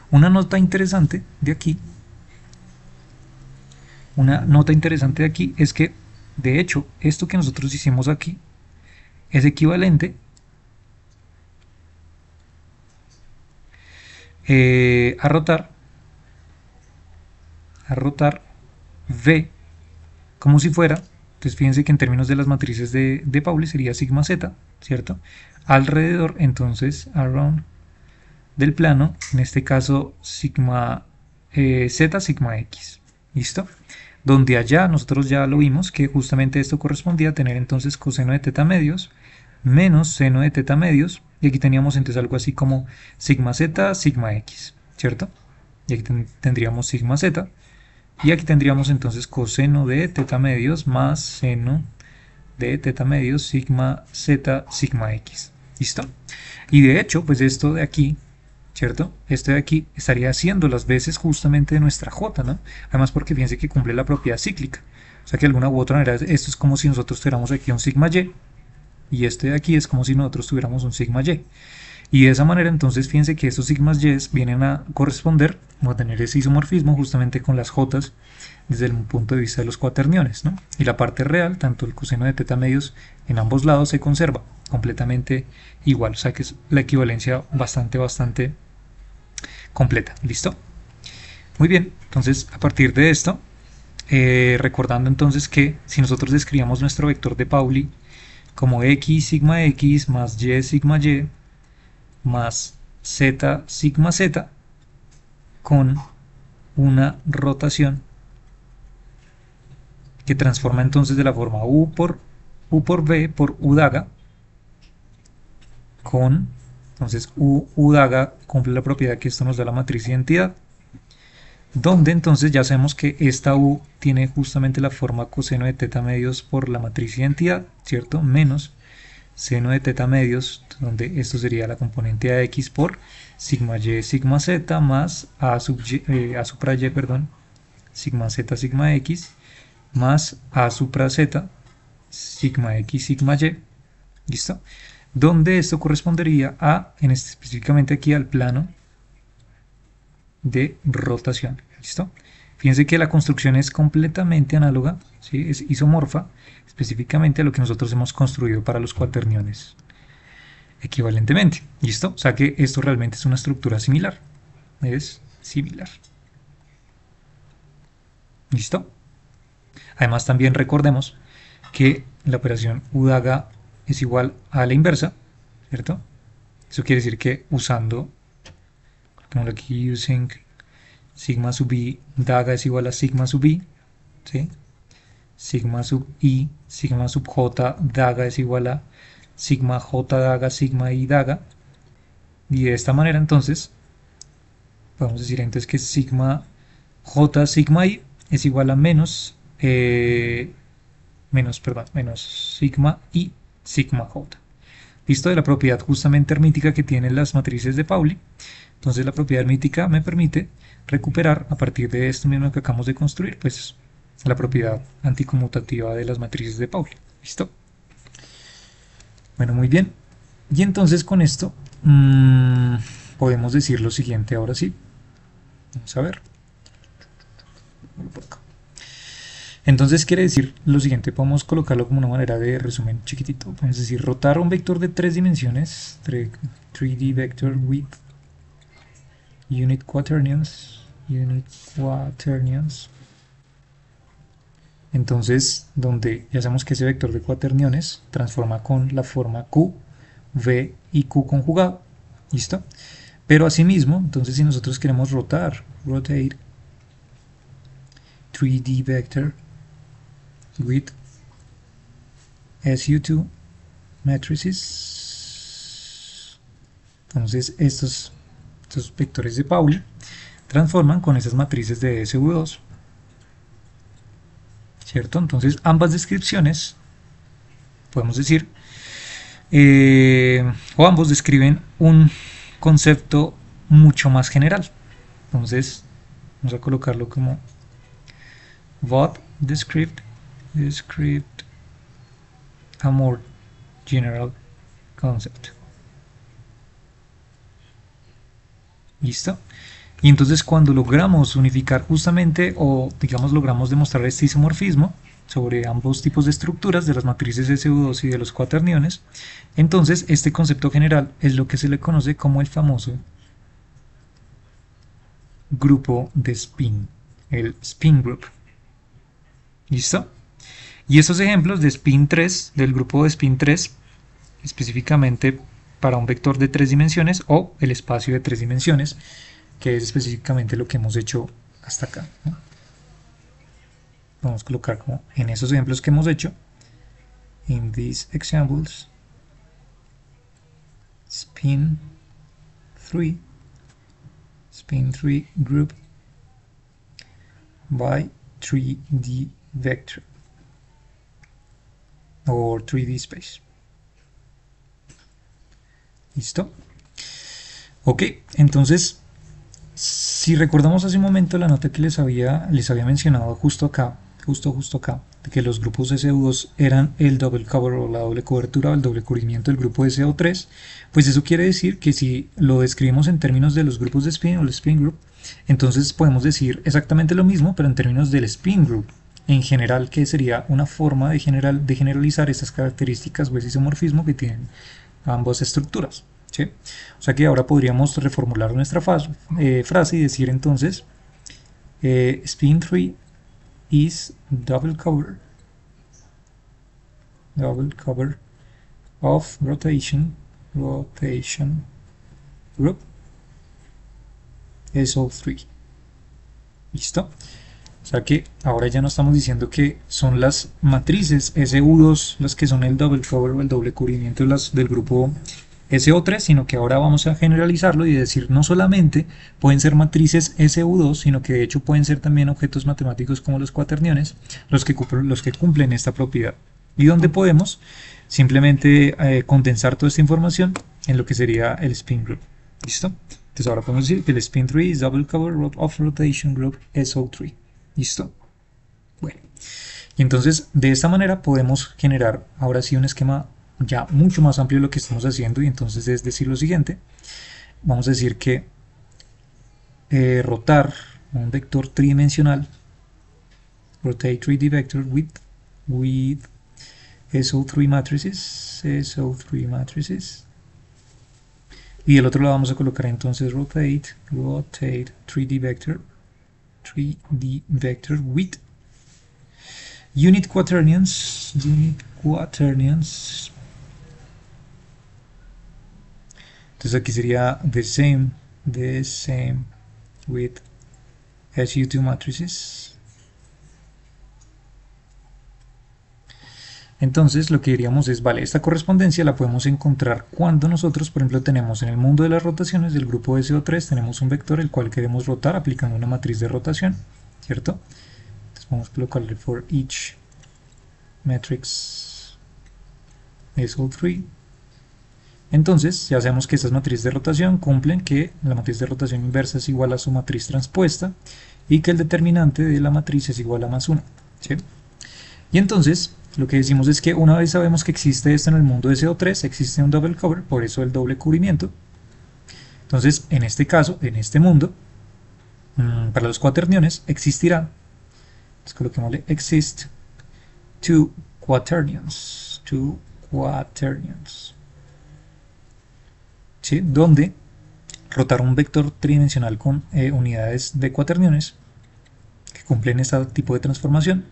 Speaker 1: Una nota interesante de aquí es que de hecho esto que nosotros hicimos aquí es equivalente a rotar V como si fuera, entonces fíjense que en términos de las matrices de Pauli sería sigma z, ¿cierto? Alrededor, entonces, around del plano, en este caso sigma z, sigma x, ¿listo? Donde allá nosotros ya lo vimos que justamente esto correspondía a tener entonces coseno de teta medios menos seno de teta medios, y aquí teníamos entonces algo así como sigma z, sigma x, ¿cierto? Y aquí tendríamos sigma z, y aquí tendríamos entonces coseno de teta medios más seno de teta medios sigma z, sigma x, ¿listo? Y de hecho, pues esto de aquí, ¿cierto? Este de aquí estaría haciendo las veces justamente de nuestra j, ¿no? Además porque fíjense que cumple la propiedad cíclica. O sea que de alguna u otra manera esto es como si nosotros tuviéramos aquí un sigma y este de aquí es como si nosotros tuviéramos un sigma y. Y de esa manera entonces fíjense que estos sigmas y vienen a corresponder o a tener ese isomorfismo justamente con las j desde el punto de vista de los cuaterniones, ¿no? Y la parte real, tanto el coseno de teta medios en ambos lados se conserva completamente igual, o sea que es la equivalencia bastante completa. ¿Listo? Muy bien, entonces a partir de esto, recordando entonces que si nosotros describíamos nuestro vector de Pauli como x sigma x más y sigma y más z sigma z con una rotación que transforma entonces de la forma u por U por V por U daga con, entonces U daga cumple la propiedad que esto nos da la matriz identidad, donde entonces ya sabemos que esta U tiene justamente la forma coseno de teta medios por la matriz identidad, ¿cierto? Menos seno de teta medios, donde esto sería la componente AX por sigma Y sigma Z más A supra Y, perdón, sigma Z sigma X más A supra Z sigma X sigma Y, ¿listo? Donde esto correspondería a, específicamente aquí al plano de rotación, ¿listo? Fíjense que la construcción es completamente análoga, ¿sí? Es isomorfa, específicamente a lo que nosotros hemos construido para los cuaterniones equivalentemente, ¿listo? O sea que esto realmente es una estructura similar, es similar, ¿listo? Además también recordemos que la operación U daga es igual a la inversa, ¿cierto? Eso quiere decir que usando, coloquémoslo aquí, using sigma sub i daga es igual a sigma sub i, ¿sí? Sigma sub i, sigma sub j daga es igual a sigma j daga, sigma i daga, y de esta manera entonces podemos decir entonces que sigma j sigma i es igual a menos sigma i sigma j. Listo, de la propiedad justamente hermítica que tienen las matrices de Pauli. Entonces la propiedad hermítica me permite recuperar a partir de esto mismo que acabamos de construir, pues la propiedad anticonmutativa de las matrices de Pauli. ¿Listo? Bueno, muy bien. Y entonces con esto podemos decir lo siguiente ahora sí. Vamos a ver. Entonces quiere decir lo siguiente, podemos colocarlo como una manera de resumen chiquitito. Podemos decir rotar un vector de 3 dimensiones, 3D vector with unit quaternions. Entonces, donde ya sabemos que ese vector de cuaterniones transforma con la forma Q, V y Q conjugado. ¿Listo? Pero asimismo, entonces si nosotros queremos rotate 3D vector with SU2 matrices, entonces estos vectores de Pauli transforman con esas matrices de SU2, ¿cierto? Entonces ambas descripciones podemos decir o ambos describen un concepto mucho más general. Entonces vamos a colocarlo como both describe a more general concept. ¿Listo? Y entonces cuando logramos unificar justamente, o digamos logramos demostrar este isomorfismo sobre ambos tipos de estructuras de las matrices SU2 y de los cuaterniones, entonces este concepto general es lo que se le conoce como el famoso grupo de spin, el spin group. ¿Listo? Y esos ejemplos de spin 3, del grupo de spin 3, específicamente para un vector de 3 dimensiones o el espacio de 3 dimensiones, que es específicamente lo que hemos hecho hasta acá, ¿no? Vamos a colocar como en esos ejemplos que hemos hecho, in these examples, spin 3 group by 3D vector or 3D space. ¿Listo? Ok, entonces si recordamos hace un momento la nota que les había mencionado justo acá, de que los grupos SU2 eran el double cover o la doble cobertura o el doble cubrimiento del grupo SO3, pues eso quiere decir que si lo describimos en términos de los grupos de spin o el spin group, entonces podemos decir exactamente lo mismo, pero en términos del spin group en general, que sería una forma de generalizar estas características o ese isomorfismo que tienen ambas estructuras, ¿sí? O sea que ahora podríamos reformular nuestra frase y decir entonces spin 3 is double cover of rotation group SO3. ¿Listo? O sea que ahora ya no estamos diciendo que son las matrices SU2 las que son el double cover o el doble cubrimiento del grupo SO3, sino que ahora vamos a generalizarlo y decir no solamente pueden ser matrices SU2, sino que de hecho pueden ser también objetos matemáticos como los cuaterniones los que cumplen esta propiedad, y donde podemos simplemente condensar toda esta información en lo que sería el spin group. ¿Listo? Entonces ahora podemos decir que el spin 3 is double cover of rotation group SO3. ¿Listo? Bueno, y entonces de esta manera podemos generar ahora sí un esquema ya mucho más amplio de lo que estamos haciendo, y entonces es decir lo siguiente. Vamos a decir que rotar un vector tridimensional, rotate 3D vector with SO3 matrices, y del otro lado vamos a colocar entonces rotate 3D vector with unit quaternions. Entonces aquí sería the same with SU2 matrices. Entonces lo que diríamos es, vale, esta correspondencia la podemos encontrar cuando nosotros, por ejemplo, tenemos en el mundo de las rotaciones del grupo SO3, tenemos un vector el cual queremos rotar aplicando una matriz de rotación, ¿cierto? Entonces vamos a colocarle for each matrix SO3. Entonces ya sabemos que estas matrices de rotación cumplen que la matriz de rotación inversa es igual a su matriz transpuesta y que el determinante de la matriz es igual a más 1, ¿sí? Y entonces lo que decimos es que una vez sabemos que existe esto en el mundo de SO3, existe un double cover, por eso el doble cubrimiento. Entonces en este caso, en este mundo, para los cuaterniones existirá, pues coloquémosle exist two quaternions, ¿sí? Donde rotar un vector tridimensional con unidades de cuaterniones que cumplen este tipo de transformación.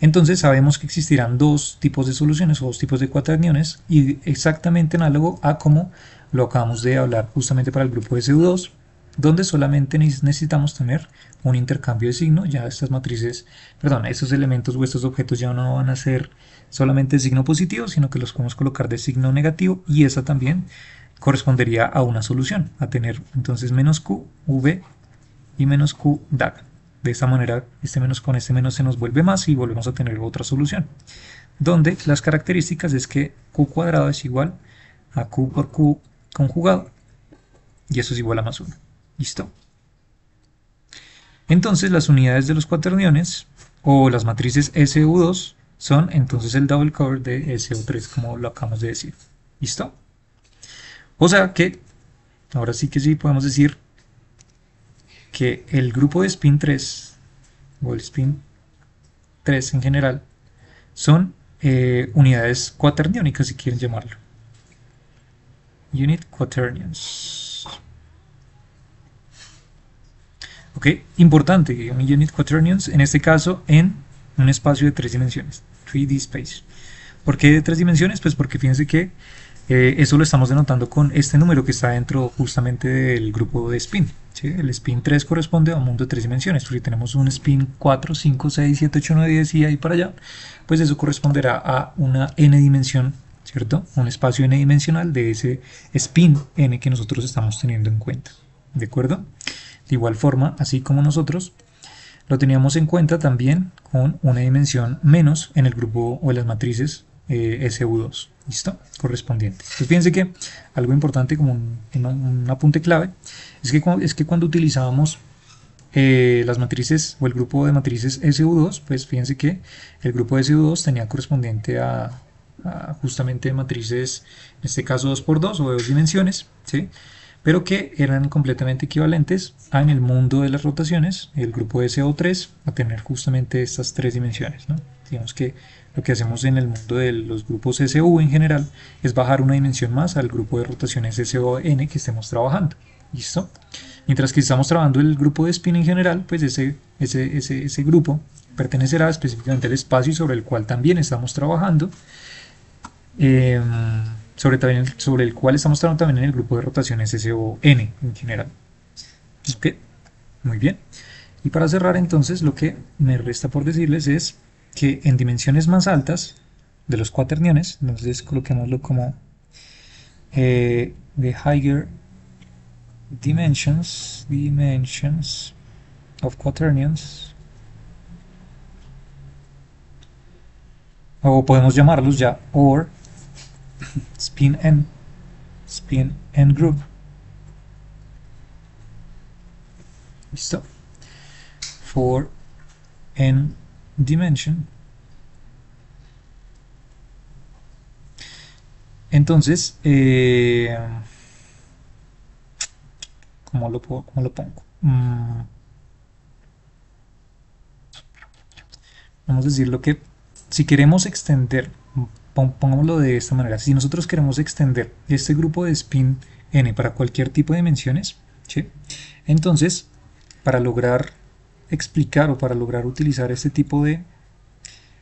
Speaker 1: Entonces sabemos que existirán dos tipos de soluciones o dos tipos de cuaterniones, y exactamente análogo a como lo acabamos de hablar justamente para el grupo SU2, donde solamente necesitamos tener un intercambio de signo. Ya estas matrices, perdón, estos elementos o estos objetos ya no van a ser solamente de signo positivo, sino que los podemos colocar de signo negativo, y esa también correspondería a una solución, a tener entonces menos Q, V y menos Q, DAG. De esta manera, este menos con este menos se nos vuelve más y volvemos a tener otra solución, donde las características es que Q cuadrado es igual a Q por Q conjugado, y eso es igual a más 1. ¿Listo? Entonces las unidades de los cuaterniones o las matrices SU2 son entonces el double cover de SO3, como lo acabamos de decir. ¿Listo? O sea que, ahora sí que sí podemos decir que el grupo de spin 3 o el spin 3 en general son unidades cuaterniónicas, si quieren llamarlo. Unit quaternions. Ok, importante, un unit quaternions en este caso en un espacio de 3 dimensiones, 3D space. ¿Por qué de 3 dimensiones? Pues porque fíjense que eso lo estamos denotando con este número que está dentro justamente del grupo de spin, ¿sí? El spin 3 corresponde a un mundo de 3 dimensiones. Si tenemos un spin 4, 5, 6, 7, 8, 9, 10 y ahí para allá, pues eso corresponderá a una n dimensión, ¿cierto? Un espacio n dimensional de ese spin n que nosotros estamos teniendo en cuenta, ¿de acuerdo? De igual forma, así como nosotros lo teníamos en cuenta también con una dimensión menos en el grupo o en las matrices SU2, ¿listo? Correspondiente. Entonces fíjense que algo importante como un apunte clave es que cuando utilizábamos las matrices o el grupo de matrices SU2, pues fíjense que el grupo de SU2 tenía correspondiente a justamente matrices, en este caso 2×2 o de 2 dimensiones, ¿sí? Pero que eran completamente equivalentes a, en el mundo de las rotaciones, el grupo de SO3 a tener justamente estas 3 dimensiones, ¿no? Digamos que lo que hacemos en el mundo de los grupos SU en general es bajar una dimensión más al grupo de rotaciones SON que estemos trabajando. ¿Listo? Mientras que estamos trabajando el grupo de spin en general, pues ese grupo pertenecerá específicamente al espacio sobre el cual también estamos trabajando, sobre el cual estamos trabajando también en el grupo de rotaciones SON en general. ¿Ok? Muy bien. Y para cerrar entonces lo que me resta por decirles es que en dimensiones más altas de los cuaterniones, entonces coloquémoslo como the higher dimensions of quaternions, o podemos llamarlos ya or spin n group. Listo. For n dimension. Entonces, ¿cómo lo pongo? Vamos a decir lo que, si queremos extender, pongámoslo de esta manera, si nosotros queremos extender este grupo de spin n para cualquier tipo de dimensiones, ¿sí? Entonces, para lograr explicar o para lograr utilizar este tipo de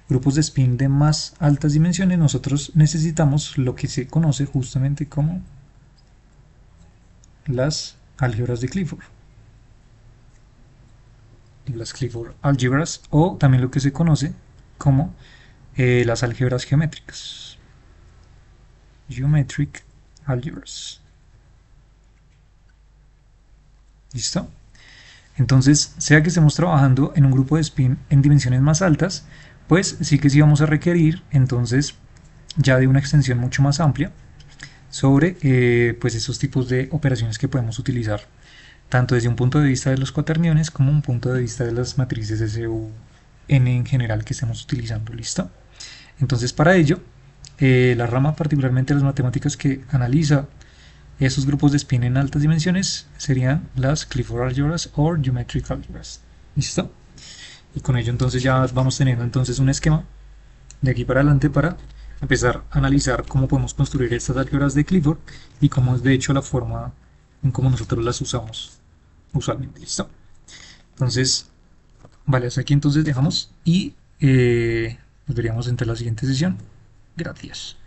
Speaker 1: grupos de spin de más altas dimensiones, nosotros necesitamos lo que se conoce justamente como las álgebras de Clifford. Las Clifford álgebras, o también lo que se conoce como las álgebras geométricas. Geometric algebras. ¿Listo? Entonces, sea que estemos trabajando en un grupo de spin en dimensiones más altas, pues sí que sí vamos a requerir entonces ya de una extensión mucho más amplia sobre pues esos tipos de operaciones que podemos utilizar tanto desde un punto de vista de los cuaterniones como un punto de vista de las matrices SUN en general que estemos utilizando. ¿Listo? Entonces, para ello, la rama particularmente de las matemáticas que analiza esos grupos de spin en altas dimensiones serían las Clifford algebras o geometric algebras. ¿Listo? Y con ello entonces ya vamos teniendo entonces un esquema de aquí para adelante para empezar a analizar cómo podemos construir estas álgebras de Clifford y cómo es de hecho la forma en cómo nosotros las usamos usualmente. ¿Listo? Entonces, vale, hasta aquí entonces dejamos y nos veríamos entre la siguiente sesión. Gracias.